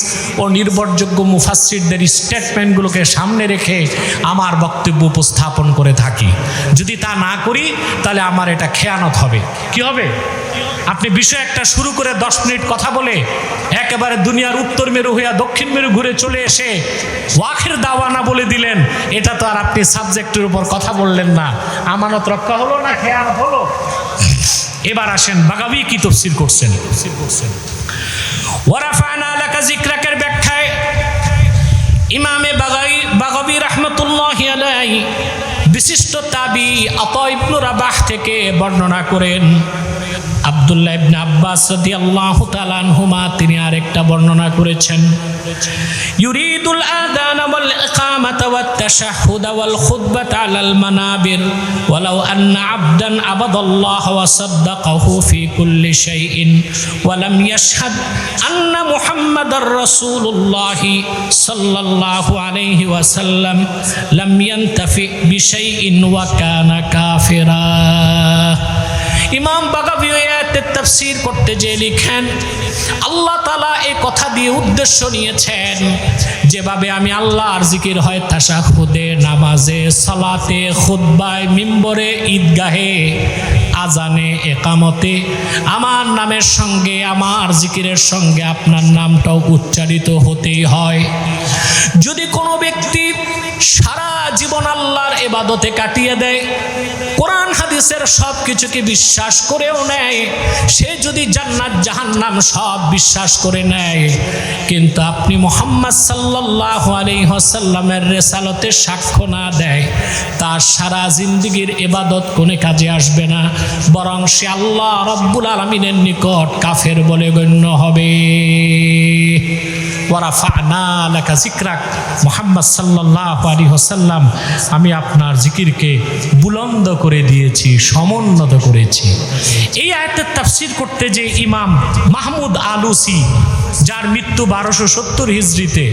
ও নির্ভরযোগ্য মুফাসসিরদের স্টেটমেন্টগুলোকে সামনে রেখে আমার বক্তব্য উপস্থাপন করে থাকি। যদি তা না করি তাহলে আমার এটা খেয়ানত হবে। কি হবে? আপনি বিষয় একটা শুরু করে 10 মিনিট কথা বলে একেবারে দুনিয়ার উত্তর মেরু হইয়া দক্ষিণ মেরু ঘুরে চলে এসে ওয়াখির দাওয়ানা বলে দিলেন, এটা তো আর আপনি সাবজেক্টের উপর কথা বললেন না। আমানত রক্ষা হলো না খেয়ানত হলো? এবার আসেন বাগাবী কি তাফসীর করছেন। ওয়ারাফা'না লাকা যিকরাকের ব্যাখ্যায় ইমামে বাগাবী রাহমাতুল্লাহি আলাইহি বিশিষ্ট তাবি আতা ইবনে রাবাহ থেকে বর্ণনা করেন। আব্দুল্লাহ ইবনে আব্বাস রাদিয়াল্লাহু তাআলা আনহুমা তিনি আরেকটা বর্ণনা করেছেন, ইউরিদুল আযান ওয়াল ইকামাতা ওয়াত তাশাহুদ ওয়াল খুতবাতা আলাল মানাবির ওয়ালাউ আন্না আবদান আবাদাল্লাহ ওয়া সাদ্দাকাহু ফি কুল্লি শাইইন ওয়া লাম ইয়াশহাদ আন্না মুহাম্মাদার রাসূলুল্লাহ সাল্লাল্লাহু আলাইহি ওয়াসাল্লাম লাম ইয়ানতাফি বিশাইইন ওয়া কানা কাফিরা। ইমাম বাগাবী আয়াতের তাফসীর করতে যে লিখেন, আল্লাহ তাআলা এই কথা দিয়ে উদ্দেশ্য নিয়েছেন যেভাবে আমি আল্লাহর জিকির হয় তাশাহুদে, নামাজে, সালাতে, খুতবায়, মিম্বরে, ঈদগাহে, আজানে, একামতে আমার নামের সঙ্গে আমার জিকিরের সঙ্গে আপনার নামটাও উচ্চারিত হতেই হয়। যদি কোনো ব্যক্তি সারা জীবন আল্লাহর ইবাদতে কাটিয়ে দেয়, কোরআন হাদিসের সব কিছুকে বিশ্বাস করেও নেয়, সে যদি জান্নাত জাহান্নাম সব বিশ্বাস করে নেয়, কিন্তু আপনি মুহাম্মদ সাল্লাল্লাহু আলাইহি ওয়াসাল্লামের রিসালাতের সাক্ষ্য না দেয়, তার সারা জিন্দেগীর ইবাদত কোনো কাজে আসবে না, বরং সে আল্লাহ রাব্বুল আলামিনের নিকট কাফের বলে গণ্য হবে। ওয়ারাফা'না লাকা যিকরাক, মুহাম্মদ সাল্লাল্লাহু আলাইহি ওয়াসাল্লাম আমি আপনার জিকিরকে বুলন্দ করে দিয়েছি, সমুন্নত করেছি। এই আয়াতের তাফসীর করতে যে ইমাম মাহমুদ আলুসি, যার মৃত্যু 1270 হিজরিতে,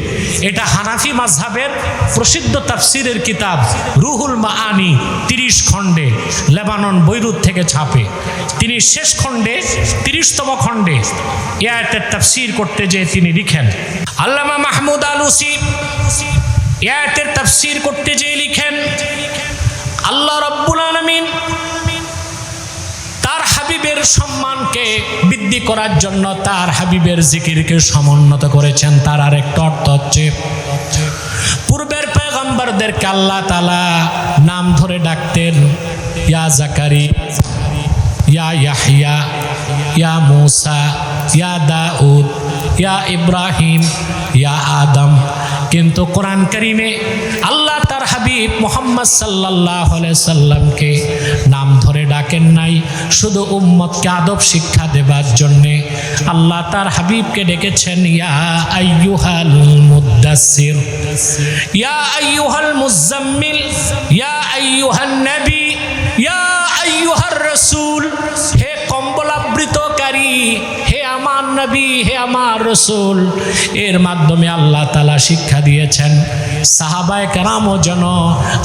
এটা হানাফি মাযহাবের প্রসিদ্ধ তাফসীরের কিতাব রুহুল মাআনি 30 খণ্ডে লেবানন বৈরুত থেকে ছাপে। তিনি শেষ খণ্ডে 30তম খণ্ডে এই আয়াতের তাফসীর করতে যে তিনি লিখেন, আল্লামা মাহমুদ আলুসি এই আয়াতের তাফসীর করতে যে লিখেন, আল্লাহ রাব্বুল আলামিন তার হাবিবের সম্মানকে বৃদ্ধি করার জন্য তার হাবিবের জিকিরকে সমুন্নত করেছেন। তার আরেকটা অর্থ হচ্ছে, পূর্বের পয়গম্বরদেরকে আল্লাহ তাআলা নাম ধরে ডাকতেন, ইয়া জাকারিয়া, ইয়া ইয়াহইয়া, ইয়া মূসা, ইয়া দাউদ, ইয়া ইব্রাহিম, ইয়া আদম। কিন্তু কোরআন কারীমে আল্লাহ তার হাবিব মুহাম্মদ সাল্লাল্লাহু আলাইহি সাল্লামকে নাম ধরে ডাকেন নাই, শুধু উম্মতকে আদব শিক্ষা দেবার জন্য আল্লাহ তার হাবিবকে ডেকেছেন, ইয়া আইয়ুহাল মুদ্দাসসির, ইয়া আইয়ুহাল মুজাম্মিল, ইয়া আইয়ুহান নবী, ইয়া আইয়ুহার রাসূল। হে কম্বলাবৃতকারী, হে আমার নবী, হে আমার রাসূল। এর মাধ্যমে আল্লাহ তাআলা শিক্ষা দিয়েছেন সাহাবায়ে কেরামও যেন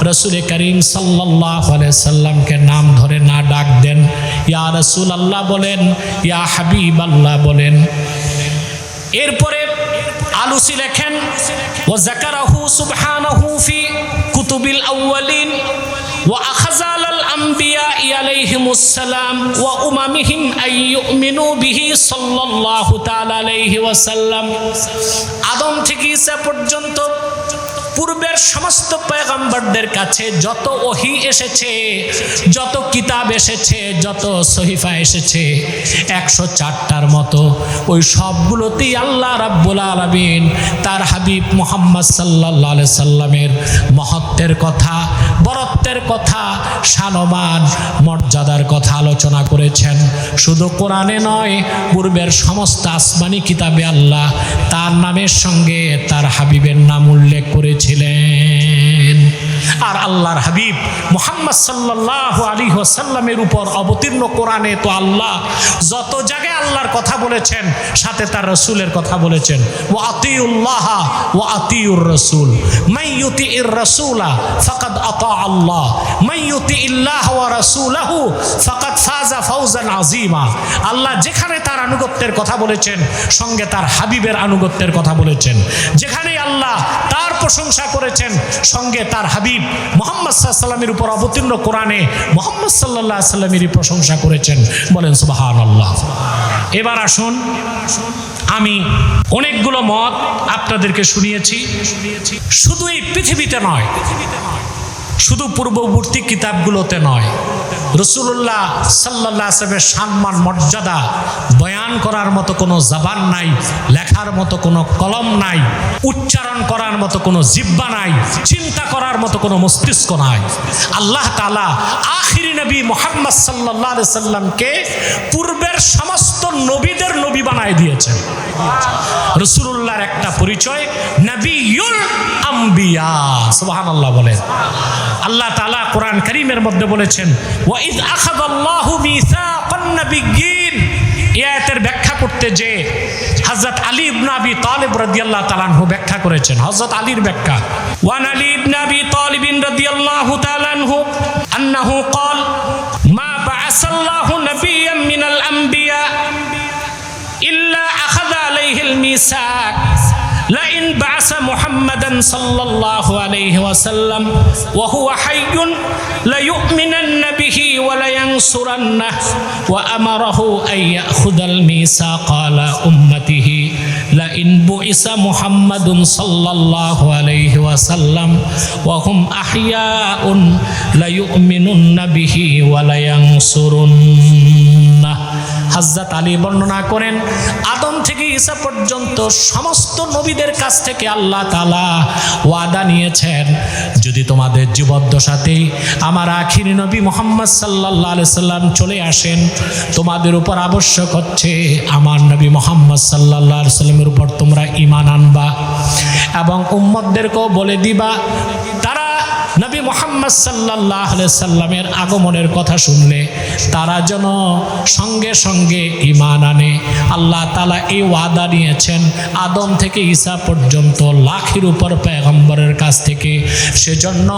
রাসূল করিম সাল্লাল্লাহু আলাইহি সাল্লামকে নাম ধরে না ডাক দেন, ইয়া রাসূল আল্লাহ বলেন, ইয়া হাবিব আল্লাহ বলেন। এরপরে আলুসি লেখেন, ওয়া যাকারাহু সুবহানাহু ফি কুতুবিল আউয়ালিন ওয়া আখাযা আলাল আম্বিয়া আলাইহিমুস সালাম ওয়া উমামিহিম আইয়ুমিনু বিহি সাল্লাল্লাহু তাআলা আলাইহি ওয়াসাল্লাম। আদম থেকে ঈসা পর্যন্ত পূর্বের সমস্ত পয়গম্বরদের কাছে যত ওহী এসেছে, যত কিতাব এসেছে, যত সহিফা এসেছে 104টার মতো, ওই সবগুলোতেই আল্লাহ রাব্বুল আলামিন তার হাবিব মুহাম্মদ সাল্লাল্লাহু আলাইহি সাল্লামের মহত্বের কথা, বরত্বের কথা, শানমান মর্যাদার কথা আলোচনা করেছেন। শুধু কোরআনে নয়, পূর্বের সমস্ত আসমানি কিতাবে আল্লাহ তার নামের সঙ্গে তার হাবিবের নাম উল্লেখ করেছিলেন। আর আল্লাহর হাবিব মুহাম্মদ সাল্লাল্লাহু আলাইহি ওয়াসাল্লামের উপর অবতীর্ণ কোরআনে তো আল্লাহ যত জায়গায় আল্লাহর কথা বলেছেন সাথে তার রাসূলের কথা বলেছেন, ওয়া আতিউল্লাহ ওয়া আতিউর রাসূল, মান ইউতিইর রাসূলা ফাকাদ আতা আল্লাহ, মান ইউতিইল্লাহ ওয়া রাসূলাহু ফাকাদ ফাজা ফাওজান আযীমা। আল্লাহ যেখানে তার আনুগত্যের কথা বলেছেন সঙ্গে তার হাবিবের আনুগত্যের কথা বলেছেন, যেখানে আল্লাহ তার প্রশংসা করেছেন সঙ্গে তার হাবিব মুহাম্মদ সাল্লাল্লাহু আলাইহি ওয়াসাল্লামের উপর অবতীর্ণ কোরআনে মুহাম্মদ সাল্লাল্লাহু আলাইহি ওয়াসাল্লামেরই প্রশংসা করেছেন। বলেন সুবহানাল্লাহ। এবার আসুন, আমি অনেকগুলো মত আপনাদেরকে শুনিয়েছি, শুধু এই পৃথিবীতে নয়, শুধু পূর্ববর্তী কিতাবগুলোতে নয়, রাসূলুল্লাহ সাল্লাল্লাহু আলাইহি ওয়াসাল্লামের সম্মান মর্যাদা বয়ান করার মতো কোনো জবান নাই, লেখার মতো কোনো কলম নাই, উচ্চারণ করার মতো কোনো জিহ্বা নাই, চিন্তা করার মতো কোনো মস্তিষ্ক নাই। আল্লাহ তাআলা আখিরি নবী মুহাম্মদ সাল্লাল্লাহু আলাইহি ওয়াসাল্লামকে পূর্বের সমস্ত নবীদের নবী বানায় দিয়েছেন। রাসূলুল্লাহর একটা পরিচয় নবিয়ুল আম্বিয়া। সুবহানাল্লাহ বলেন। আল্লাহ তাআলা কোরআন কারীমের মধ্যে বলেছেন, ওয়া ইয আখাযাল্লাহু মিসাকান নাবিয়্যিন। এই আয়াতের ব্যাখ্যা করতে যে হযরত আলী ইবনে আবি তালিব রাদিয়াল্লাহু তাআলা আনহু ব্যাখ্যা করেছেন। হযরত আলীর ব্যাখ্যা, ওয়া আলী ইবনে আবি তালিব রাদিয়াল্লাহু তাআলা আনহু আন্নাহু ক্বাল মা বা'আসাল্লাহু নাবিয়্যান মিনাল আম্বিয়া ইল্লা আখাযা আলাইহিল মিসাক لئن بعث محمدا صلى الله عليه وسلم وهو حي ليؤمنن به ولينصرنه وأمره أن يأخذ الميثاق على أمته لئن بعث محمد صلى الله عليه وسلم وهم أحياء ليؤمنن به ولينصرنه। হযরত আলী বর্ণনা করেন, আদম থেকে ঈসা পর্যন্ত সমস্ত নবীদের কাছ থেকে আল্লাহ তাআলা ওয়াদা নিয়েছেন, যদি তোমাদের জীবদ্দশাতেই আমার আখিরি নবী মুহাম্মদ সাল্লাল্লাহু আলাইহি সাল্লাম চলে আসেন, তোমাদের উপর আবশ্যক হচ্ছে আমার নবী মুহাম্মদ সাল্লাল্লাহু আলাইহি সাল্লামের উপর তোমরা ঈমান আনবা এবং উম্মতদেরকেও বলে দিবা তারা নবী মুহাম্মদ সাল্লাল্লাহু আলাইহি সাল্লামের আগমনের কথা শুনলে তারা যেন সঙ্গে সঙ্গে ঈমান আনে। আল্লাহ তাআলা এই ওয়াদা নিয়েছেন আদম থেকে ঈসা পর্যন্ত লাখের উপর পয়গম্বরের কাছ থেকে। সেজন্য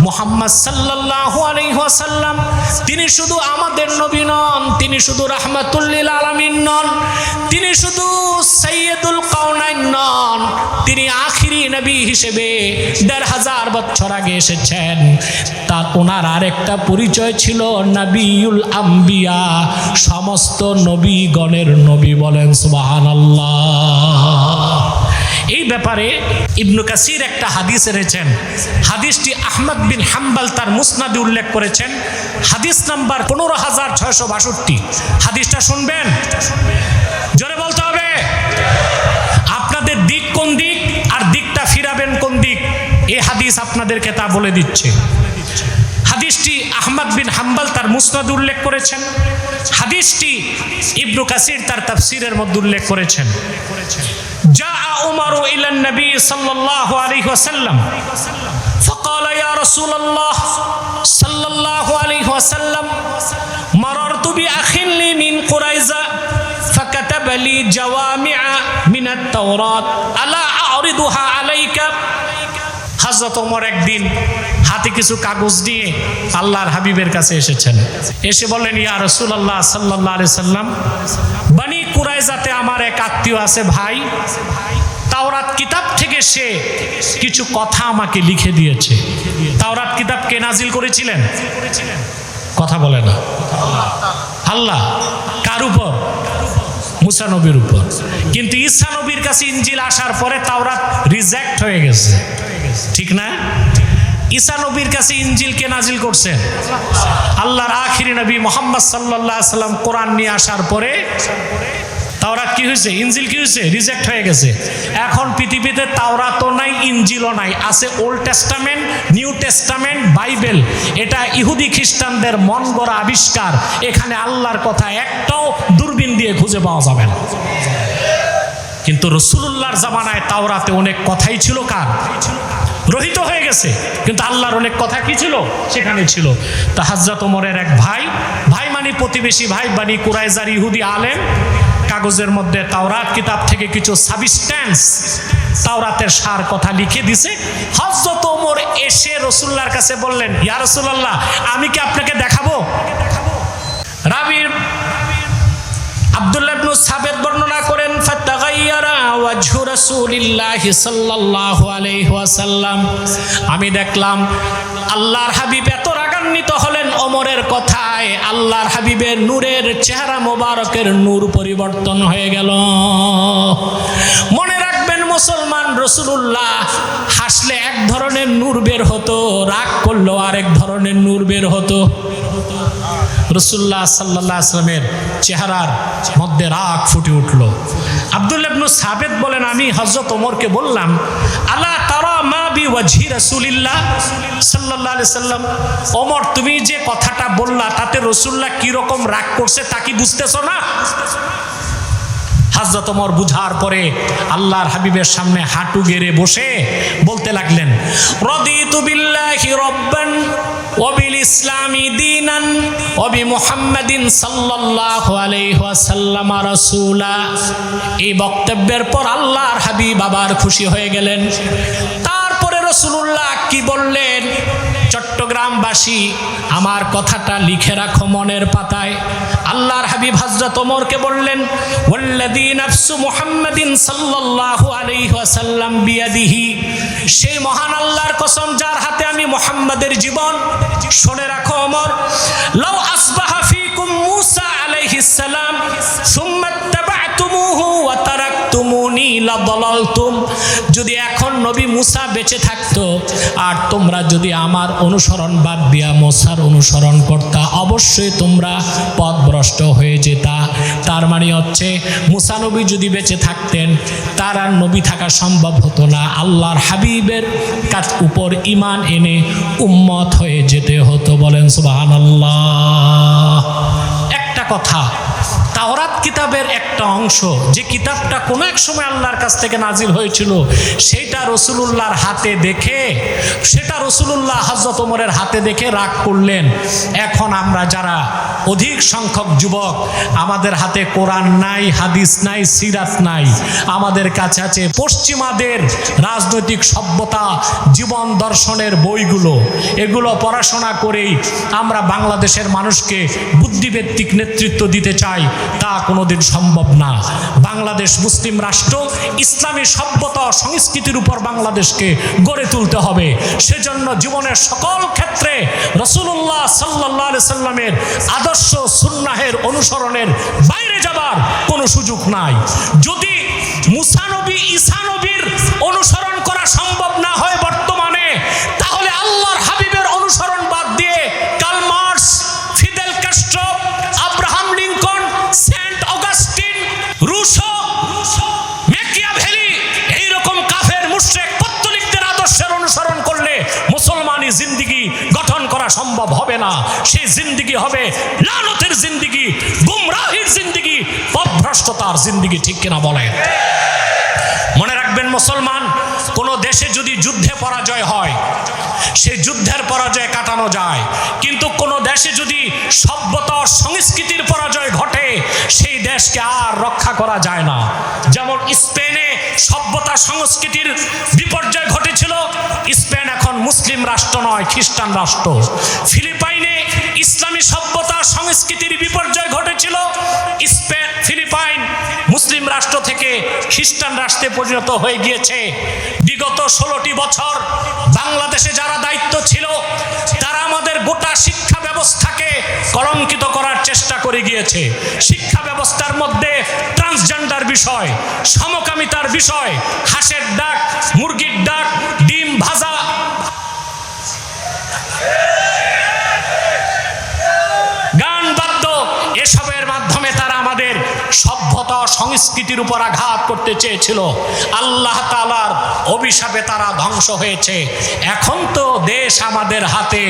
মুহাম্মদ সাল্লাল্লাহু আলাইহি ওয়াসাল্লাম তিনি শুধু আমাদের নবী নন, তিনি শুধু রাহমাতুল লিল আলামিন নন, তিনি শুধু সাইয়্যিদুল কাওনাইন নন, তিনি আখিরি নবী হিসেবে ১৫০০ বছর আগে এসেছেন। তার ওনার আরেকটা পরিচয় ছিল নবিউল আম্বিয়া, সমস্ত নবীগণের নবী। বলেন সুবহানাল্লাহ। এই ব্যাপারে ইবনে কাসির একটা হাদিস এনেছেন। হাদিসটি আহমদ বিন হাম্বল তার মুসনাদে উল্লেখ করেছেন, হাদিস নাম্বার ১৫,৬৬২। হাদিসটা শুনবেন, জোরে বলতে হবে। আপনাদের দিক কোন দিক আর দিকটা ফিরাবেন কোন দিক, এই হাদিস আপনাদেরকে তা বলে দিচ্ছে। হাদিসটি আহমদ বিন হাম্বল তার মুসনাদে উল্লেখ করেছেন, হাদিসটি ইবনে কাসির তার তাফসীরের মধ্যে উল্লেখ করেছেন। جاء عمر إلى النبي صلى الله عليه وسلم فقال يا رسول الله صلى الله عليه وسلم مررت بأخ لي من قريظة فكتب لي جوامع من التوراة ألا أعرضها عليك। হযরত ওমর একদিন হাতে কিছু কাগজ নিয়ে আল্লাহর হাবিবের কাছে এসেছেন। এসে বললেন, ইয়া রাসূলুল্লাহ সাল্লাল্লাহু আলাইহি সাল্লাম, বনি কুরাইজাতে আমার এক আত্মীয় আছে ভাই, তাওরাত কিতাব থেকে সে কিছু কথা আমাকে লিখে দিয়েছে। তাওরাত কিতাব কে নাজিল করেছিলেন? কথা বলে না। আল্লাহ। কার উপর? মুসা নবীর উপর। কিন্তু ঈসা নবীর কাছে ইনজিল আসার পরে তাওরাত রিজেক্ট হয়ে গেছে, ঠিক না? ঈসা নবীর কাছে ইনজিল কে নাজিল করছেন? আল্লাহর আখিরি নবী মুহাম্মদ সাল্লাল্লাহু আলাইহি সাল্লাম কোরআন নিয়ে আসার পরে তাওরাত কি হয়েছে? ইনজিল কি হয়েছে? রিজেক্ট হয়ে গেছে। এখন পৃথিবীতে তাওরাতও নাই, ইনজিলও নাই, আছে old testament, new testament, Bible. এটা ইহুদি খ্রিস্টানদের মন গড়া আবিষ্কার। এখানে আল্লাহর কথা একটাও দূরবীন দিয়ে খুঁজে পাওয়া যাবে না। কিন্তু রাসূলুল্লাহর জামানায় তাওরাতে অনেক কথাই ছিল কার? রহিত হয়ে গেছে, কিন্তু আল্লাহর অনেক কথা কি ছিল সেখানে ছিল। তা হযরত ওমরের এক ভাই মানে প্রতিবেশী ভাই, বানি কুরাইজার ইহুদি আলেম, কাগজের মধ্যে তাওরাত কিতাব থেকে কিছু সাবস্ট্যান্স, তাওরাতের সার কথা লিখে দিছে। হযরত ওমর এসে রাসূলুল্লাহর কাছে বললেন, ইয়া রাসূলুল্লাহ, আমি কি আপনাকে দেখাবো? রাবীর আব্দুল্লাহ ইবনে সাবেত বর্ণনা করেন, ফাতাগায়্যারা ওয়াজহু রাসূলিল্লাহি সাল্লাল্লাহু আলাইহি ওয়াসাল্লাম, আমি দেখলাম আল্লাহর হাবিব এত রাগান্বিত হলেন ওমরের কথায়, আল্লাহর হাবিবের নূরের চেহারা মোবারকের নূর পরিবর্তন হয়ে গেল। মনে রাখবেন মুসলমান, রাসূলুল্লাহ হাসলে এক ধরনের নূর বের হতো, রাগ করলেও আরেক ধরনের নূর বের হতো। রাসূলুল্লাহ সাল্লাল্লাহু আলাইহি ওয়াসাল্লামের চেহারার মধ্যে রাগ ফুটে উঠল। আব্দুল্লাহ ইবনে সাবেত বলেন, আমি হযরত ওমরকে বললাম, আলা তারা মা বি ওয়াজহি রাসূলিল্লাহ সাল্লাল্লাহু আলাইহি ওয়াসাল্লাম, ওমর তুমি যে কথাটা বললা তাতে রাসূলুল্লাহ কি রকম রাগ করছে তা কি বুঝতেছো না? হযরত ওমর বুঝার পরে আল্লাহর হাবিবের সামনে হাঁটু গেড়ে বসে বলতে লাগলেন, রাদিতু বিল্লাহি রাব্বান ওয়া বিল ইসলামি দীনান ওয়া বি মুহাম্মাদিন সাল্লাল্লাহু আলাইহি ওয়াসাল্লাম রাসূলা। এই বক্তব্যের পর আল্লাহর হাবিব আবার খুশি হয়ে গেলেন। তারপরে রাসূলুল্লাহ কি বললেন, চট্টগ্রামবাসী আমার কথাটা লিখে রাখো মনের পাতায়। আল্লাহর হাবিব হযরত ওমরকে বললেন, ওয়াল্লাযী নাফসু মুহাম্মাদিন সাল্লাল্লাহু আলাইহি ওয়াসাল্লাম বিয়াদিহি, সেই মহান আল্লাহর কসম যার হাতে আমি মুহাম্মাদের জীবন, শুনে রাখো ওমর, লাউ আসবাহা ফীকুম মূসা আলাইহিস সালাম সুম্মা তাবা'তুমুহু ওয়া তারাকতুমুনি লাদালালতুম, যদি এখন নবী মূসা বেঁচে থাকতো আর তোমরা যদি আমার অনুসরণ বাদ দিয়া মূসার অনুসরণ করতা, অবশ্যই তোমরা পথভ্রষ্ট হয়ে যেতা। তার মানে হচ্ছে মূসা নবী যদি বেঁচে থাকতেন তার আর নবী থাকা সম্ভব হতো না, আল্লাহর হাবিবের কাছ উপর ঈমান এনে উম্মত হয়ে যেতে হতো। বলেন সুবহানাল্লাহ। একটা কথা, তাওরাত কিতাবের একটা অংশ, যে কিতাবটা কোনো এক সময় আল্লাহর কাছ থেকে নাজিল হয়েছিল, সেটা রাসূলুল্লাহর হাতে দেখে, সেটা রাসূলুল্লাহ হযরত ওমরের হাতে দেখে রাগ করলেন। এখন আমরা যারা অধিক সংখ্যক যুবক, আমাদের হাতে কোরআন নাই, হাদিস নাই, সিরাত নাই, আমাদের কাছে আছে পশ্চিমাদের রাজনৈতিক সভ্যতা, জীবন দর্শনের বইগুলো। এগুলো পড়াশোনা করেই আমরা বাংলাদেশের মানুষকে বুদ্ধিভিত্তিক নেতৃত্ব দিতে চাই, তা কোনোদিন সম্ভব না। বাংলাদেশ মুসলিম রাষ্ট্র, ইসলামী সভ্যতা সংস্কৃতির উপর বাংলাদেশকে গড়ে তুলতে হবে। সেজন্য জীবনের সকল ক্ষেত্রে রাসূলুল্লাহ সাল্লাল্লাহু আলাইহি সাল্লামের আদর্শ সুন্নাহের অনুসরণের বাইরে যাবার কোনো সুযোগ নাই। যদি মুসা নবী, ঈসা নবীর অনুসরণ করা সম্ভব না হয় বর্তমানে, তাহলে আল্লাহর হাবিবের অনুসরণ বাদ দিয়ে Karl Marx, Fidel Castro, Abraham Lincoln, Saint Augustine, Rousseau, Machiavelli, এইরকম কাফের মুশরিক পত্তলিকদের আদর্শের অনুসরণ করলে মুসলমানি জিন্দেগি গঠন করা সম্ভব হবে না। সেই জিন্দেগি হবে লানতের জিন্দেগি, গুমরাহির জিন্দেগি, পথভ্রষ্টতার জিন্দেগি। ঠিক কিনা বলেন? মনে রাখবেন মুসলমান, কোন দেশে যদি যুদ্ধে পরাজয় হয়, সেই যুদ্ধের পরাজয় কাটানো যায়, কিন্তু কোন দেশে যদি সভ্যতা সংস্কৃতির পরাজয় ঘটে, সেই দেশকে আর রক্ষা করা যায় না। যেমন স্পেনে সভ্যতা সংস্কৃতির বিপর্যয় ঘটেছিল, স্পেন এখন মুসলিম রাষ্ট্র নয়, খ্রিস্টান রাষ্ট্র। ফিলিপাইনে ইসলামী সভ্যতা সংস্কৃতির বিপর্যয় ঘটেছিল, ফিলিপাইন মুসলিম রাষ্ট্র থেকে খ্রিস্টান রাষ্ট্রে পরিণত হয়ে গিয়েছে। বিগত 16টি বছর বাংলাদেশে যারা দায়িত্ব ছিল, তারা আমাদের গোটা শিক্ষা ব্যবস্থাকে কলঙ্কিত করার চেষ্টা করে গিয়েছে। শিক্ষা ব্যবস্থার মধ্যে ট্রান্সজেন্ডার বিষয়, সমকামিতার বিষয়, হাঁসের ডাক, মুরগির ডাক, ডিম ভাজা, গান বাদ্য, এসবের মাধ্যমে তারা আমাদের সভ্যতা সংস্কৃতির উপর আঘাত করতে চেয়েছিল, আল্লাহ তাআলার অভিশাপে তারা ধ্বংস হয়েছে। এখন তো দেশ আমাদের হাতে,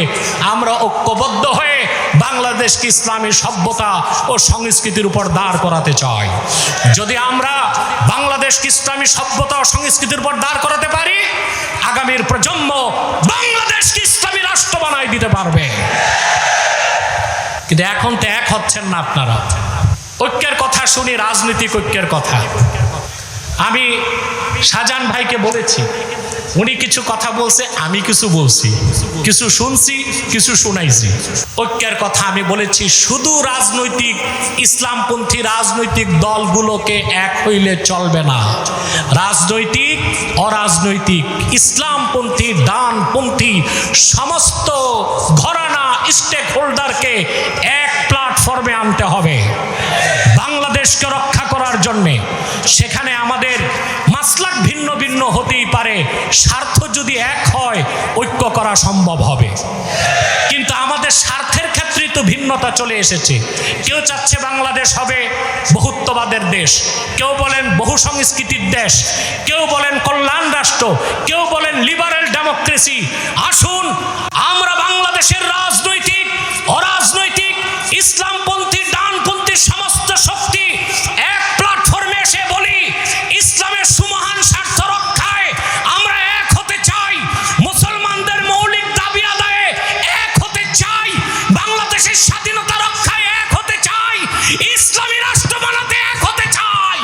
আমরা ঐক্যবদ্ধ হয়ে বাংলাদেশকে ইসলামী সভ্যতা ও সংস্কৃতির উপর দাঁড় করাতে চাই। যদি আমরা বাংলাদেশকে ইসলামী সভ্যতা ও সংস্কৃতির উপর দাঁড় করাতে পারি, আগামীর প্রজন্ম বাংলাদেশকে ইসলামী রাষ্ট্র বানাই দিতে পারবে। কিন্তু এখন তো এক হচ্ছেন না আপনারা। ঐক্যের কথা শুনি, রাজনৈতিক ঐক্যের কথা। আমি শাহজাহান ভাইকে বলেছি, উনি কিছু কথা বলছে, আমি কিছু বলছি, কিছু শুনছি, কিছু শুনাইছি। ঐক্যের কথা আমি বলেছি, শুধু রাজনৈতিক ইসলামপন্থী রাজনৈতিক দলগুলোকে এক হইলে চলবে না। রাজনৈতিক, অরাজনৈতিক, ইসলামপন্থী, ডানপন্থী সমস্ত ঘরানা স্টেক হোল্ডারকে এক প্ল্যাটফর্মে আনতে হবে বাংলাদেশকে রক্ষা করার জন্যে। সেখানে আমাদের মাসলাক ভিন্ন ভিন্ন হতেই পারে, স্বার্থ যদি এক হয় ঐক্য করা সম্ভব হবে। কিন্তু আমাদের স্বার্থের ক্ষেত্রেই তো ভিন্নতা চলে এসেছে। কেউ চাচ্ছে বাংলাদেশ হবে বহুত্ববাদের দেশ, কেউ বলেন বহু সংস্কৃতির দেশ, কেউ বলেন কল্যাণ রাষ্ট্র, কেউ বলেন লিবারেল ডেমোক্রেসি। আসুন আমরা বাংলাদেশের রাজনৈতিক, অরাজনৈতিক, ইসলামপন্থী, ডানপন্থী সমস্ত শক্তি এক প্ল্যাটফর্মে এসে বলি, ইসলামের সুমহান স্বার্থ রক্ষায় আমরা এক হতে চাই, মুসলমানদের মৌলিক দাবি আদায়ে এক হতে চাই, বাংলাদেশের স্বাধীনতা রক্ষায় এক হতে চাই, ইসলামী রাষ্ট্র বানাতে এক হতে চাই।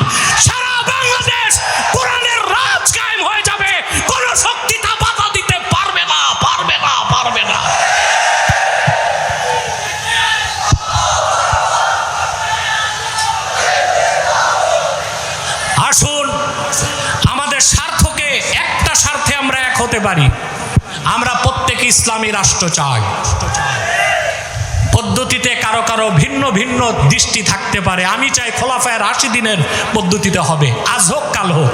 সারা বাংলাদেশ কোরআনের রাজ কায়েম হয়ে যাবে, কোন শক্তি তা বাধা দিতে পারবে না, পারবে না, পারবে না। আসুন আমাদের স্বার্থকে, একটা স্বার্থে আমরা এক হতে পারি। আমরা প্রত্যেকে ইসলামী রাষ্ট্র চাই। পদ্ধতিতে কারো কারো ভিন্ন ভিন্ন দৃষ্টি থাকতে পারে। আমি চাই খোলাফায়ে রাশিদিনের পদ্ধতিতে হবে, আজ হোক কাল হোক।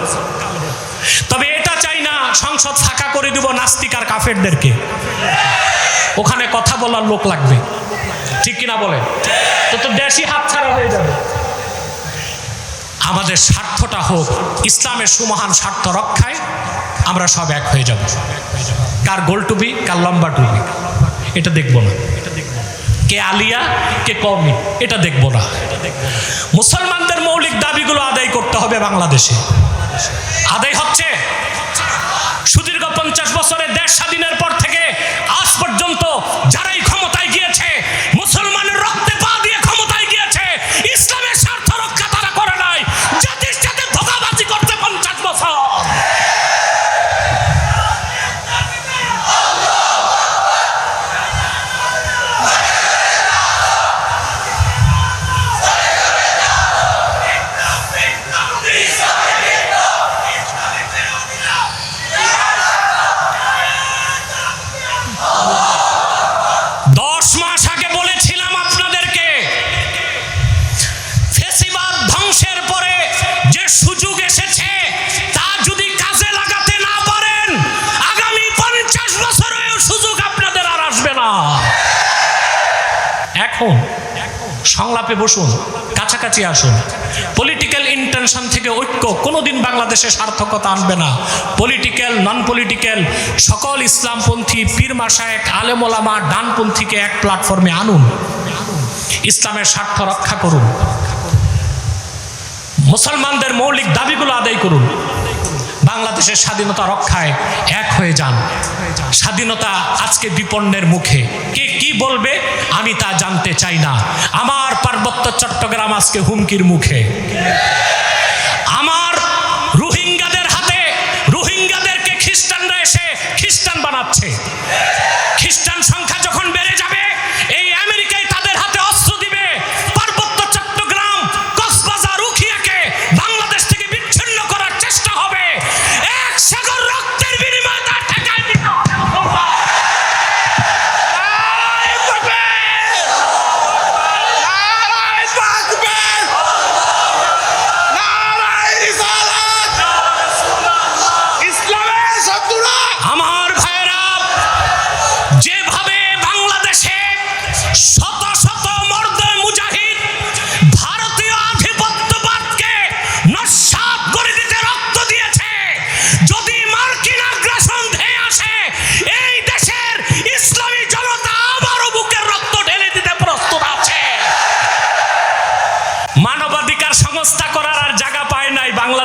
তবে এটা চাই না সংসদ ফাঁকা করে দিব নাস্তিক আর কাফেরদেরকে, ওখানে কথা বলার লোক লাগবে, ঠিক কিনা বলেন? তো দেশই হাতছাড়া হয়ে যাবে। আমাদের স্বার্থটা হোক ইসলামের সুমহান স্বার্থ রক্ষায় আমরা সব এক হয়ে যাব। কার গোল টুপি, কার লম্বা টুপি, এটা দেখব না। কে আলিয়া, কে কওমি, এটা দেখব না। মুসলমানদের মৌলিক দাবিগুলো আদায় করতে হবে বাংলাদেশে। আদায় হচ্ছে? সুদীর্ঘ 50 বছরের দেশ স্বাধীনের পর থেকে আজ পর্যন্ত যারাই ক্ষমতায় গিয়েছে, মুসলমানের রক্তে পা দিয়ে ক্ষমতায় গিয়েছে, ইসলামের স্বার্থ রক্ষা তারা করে নাই, জাতির সাথে ধোঁকাবাজি করতে 50 বছর। এখন সংলাপে বসুন, কাছাকাছি আসুন। পলিটিক্যাল ইন্টেনশন থেকে ঐক্য কোনোদিন বাংলাদেশে সার্থকতা আনবে না। পলিটিক্যাল, নন পলিটিক্যাল সকল ইসলামপন্থী পীর মাশায়েখ, আলেম ওলামা, ডানপন্থীকে এক প্ল্যাটফর্মে আনুন, ইসলামের স্বার্থ রক্ষা করুন, মুসলমানদের মৌলিক দাবিগুলো আদায় করুন, বাংলাদেশের স্বাধীনতা রক্ষায় এক হয়ে যান। স্বাধীনতা আজকে বিপন্নের মুখে, কে কি বলবে আমি তা জানতে চাই না। আমার পার্বত্য চট্টগ্রাম আজকে হুমকির মুখে। আমার রোহিঙ্গাদের হাতে, রোহিঙ্গাদেরকে খ্রিস্টানরা এসে খ্রিস্টান বানাচ্ছে। খ্রিস্টান সংখ্যা যখন বেড়ে যাবে, এই আমেরিকায় তাদের হাতে অস্ত্র দিবে। পার্বত্য চট্টগ্রাম, কক্সবাজার, উখিয়াকে বাংলাদেশ থেকে বিচ্ছিন্ন করার চেষ্টা হবে। এক সাগর রক্তের বিনিময়ে তা ঠেকায় দিতে হবে। আমার ভাইয়েরা, যেভাবে বাংলাদেশে 17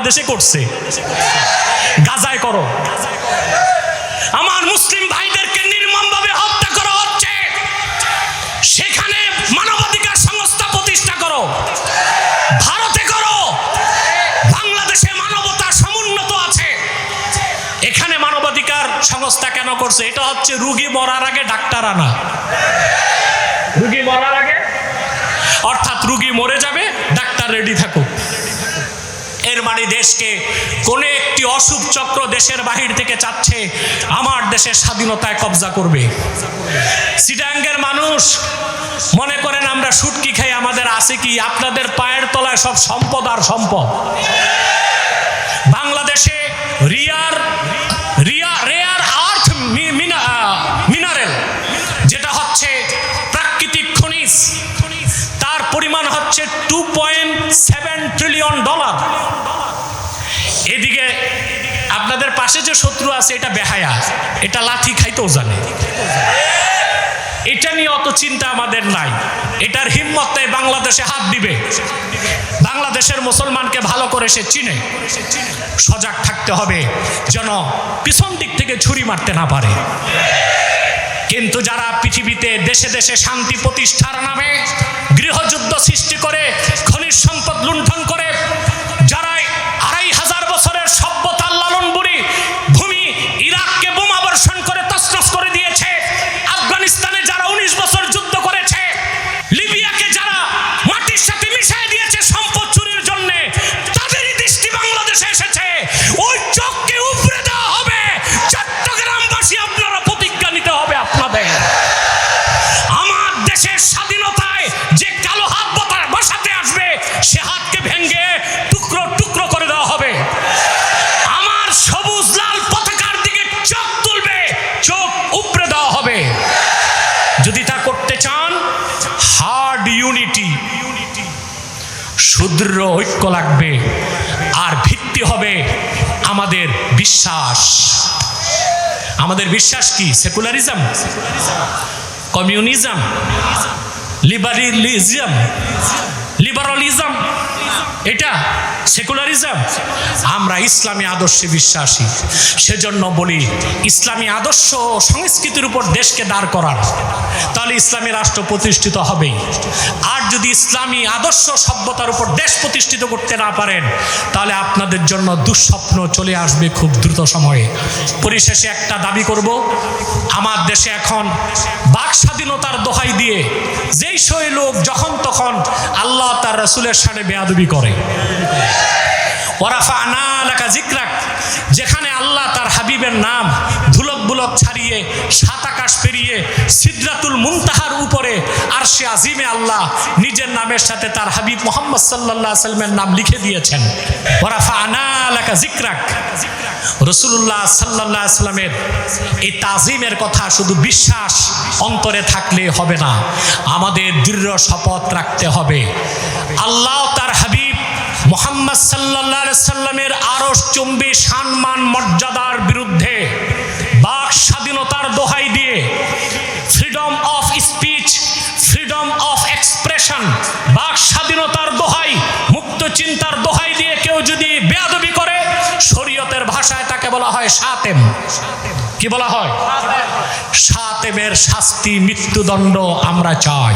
বাংলাদেশে করছে, গাজায় করো। আমার মুসলিম ভাইদেরকে নির্মমভাবে হত্যা করা হচ্ছে, সেখানে মানবাধিকার সংস্থা প্রতিষ্ঠা করো। ভারতে করো, বাংলাদেশে মানবতা সমুন্নত আছে, এখানে মানবাধিকার সংস্থা কেন করছে? এটা হচ্ছে রুগী মরার আগে ডাক্তার আনা। রুগী মরার আগে, অর্থাৎ রুগী মরে যাবে, ডাক্তার রেডি থাকুক। এর মানে দেশকে কোন একটি অশুভ চক্র দেশের বাহির থেকে চাচ্ছে আমার দেশের স্বাধীনতায় কবজা করবে। চিটাগাংয়ের মানুষ মনে করেন আমরা শুটকি খাই, আমাদের আছে কি? আপনাদের পায়ের তলায় সব সম্পদ আর সম্পদ। বাংলাদেশে রেয়ার আর্থ মিনারেল, যেটা হচ্ছে প্রাকৃতিক খনিজ, তার পরিমাণ হচ্ছে $2.7 ট্রিলিয়ন। এদিকে আপনাদের পাশে যে শত্রু আছে এটা বেহায়া, এটা লাঠি খাইতেও জানে। এটা নিয়ে অত চিন্তা আমাদের নাই, এটার হিম্মত নেই বাংলাদেশে হাত দিবে। বাংলাদেশের মুসলমানকে ভালো করে সে চিনে। সজাগ থাকতে হবে যেন পিছন দিক থেকে ছুরি মারতে না পারে। কিন্তু যারা পৃথিবীতে দেশে দেশে শান্তি প্রতিষ্ঠার নামে গৃহযুদ্ধ সৃষ্টি করে, খনিজ সম্পদ লুণ্ঠন করে, যারা 2500 বছরের সভ্যতার লালন ভূমি ইরাককে বোমা বর্ষণ করে তছনছ করে দিয়েছে, আফগানিস্তানে যারা 19 বছর যুদ্ধ করেছে, লিবিয়াকে যারা মাটির সাথে মিশিয়ে দিয়েছে সম্পদ চুরির জন্য, তাদেরই দৃষ্টি বাংলাদেশে এসেছে। ওই চোখকে উপড়ে দেওয়া হবে। চট্টগ্রামবাসী, আপনারা প্রতিজ্ঞা নিতে হবে আপনাদের। আমার দেশের স্বাধীনতায় যে কালো হাত বসাতে আসবে, সে হাতকে ভেঙে টুকরো টুকরো করে দেওয়া হবে। আমার সবুজ লাল পতাকার দিকে চোখ তুলবে, চোখ উপড়ে দেওয়া হবে। যদি তা করতে চান, হার্ড ইউনিটি, সুদৃঢ় ঐক্য লাগবে। আর ভিত্তি হবে আমাদের বিশ্বাস। আমাদের বিশ্বাস কি? সেকুলারিজম, কমিউনিজম, লিবারালিজম, এটা সেকুলারিজম। আমরা ইসলামী আদর্শে বিশ্বাসী, সেজন্য বলি ইসলামী আদর্শ সংস্কৃতির উপর দেশকে দাঁড় করান, তাহলে ইসলামী রাষ্ট্র প্রতিষ্ঠিত হবেই। আর যদি ইসলামী আদর্শ সভ্যতার উপর দেশ প্রতিষ্ঠিত করতে না পারেন, তাহলে আপনাদের জন্য দুঃস্বপ্ন চলে আসবে খুব দ্রুত সময়ে। পরিশেষে একটা দাবি করব, আমার দেশে এখন বাক স্বাধীনতার দোহাই দিয়ে যেই সই লোক যখন তখন আল্লাহ তার রাসূলের সাথে বেয়াদবি করে, ওয়ারাফা'না লাকা যিকরাক, যেখানে আল্লাহ তার হাবিবের নাম ধুলক বুলক ছাড়িয়ে সাত আকাশ পেরিয়ে সিদরাতুল মুনতাহার উপরে আরশে আজিমে আল্লাহ নিজের নামের সাথে তার হাবিব মুহাম্মদ সাল্লাল্লাহু আলাইহি সাল্লামের নাম লিখে দিয়েছেন। ওয়ারাফা'না লাকা যিকরাক, রাসূলুল্লাহ সাল্লাল্লাহু আলাইহি সাল্লামের এই তাজিমের কথা শুধু বিশ্বাস অন্তরে থাকলে হবে না, আমাদের দৃঢ় শপথ রাখতে হবে। আল্লাহ তার হাবিব মুহাম্মদ সাল্লাল্লাহু আলাইহি সাল্লামের আরশ চুম্বী সম্মান মর্যাদার বিরুদ্ধে বাক স্বাধীনতার দোহাই দিয়ে, freedom of speech, freedom of expression, বাক স্বাধীনতার দোহাই, মুক্ত চিন্তার দোহাই দিয়ে কেউ যদি বেয়াদবি করে, শরীয়তের ভাষায় তাকে বলা হয় শাতেম। কি বলা হয়? শাতেমের শাস্তি মৃত্যুদণ্ড আমরা চাই।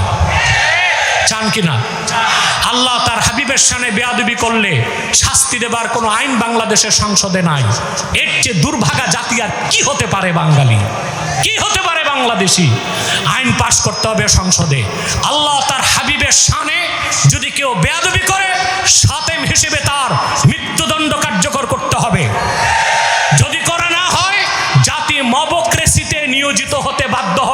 চান কিনা? আল্লাহ তার হাবিবের শানে বেয়াদবি করলে শাস্তি দেবার কোনো আইন বাংলাদেশের সংসদে নাই। এর চেয়ে দুর্ভাগা জাতি আর কি হতে পারে? বাঙালি কি হতে পারে? বাংলাদেশি। আইন পাশ করতে হবে সংসদে। আল্লাহ তার হাবিবের শানে যদি কেউ বেয়াদবি করে, শাতেম হিসেবে তার মৃত্যুদণ্ড কার্যকর করতে হবে। যদি করা না হয়, জাতি মবক্রেসিতে নিয়োজিত হতে বাধ্য হবে।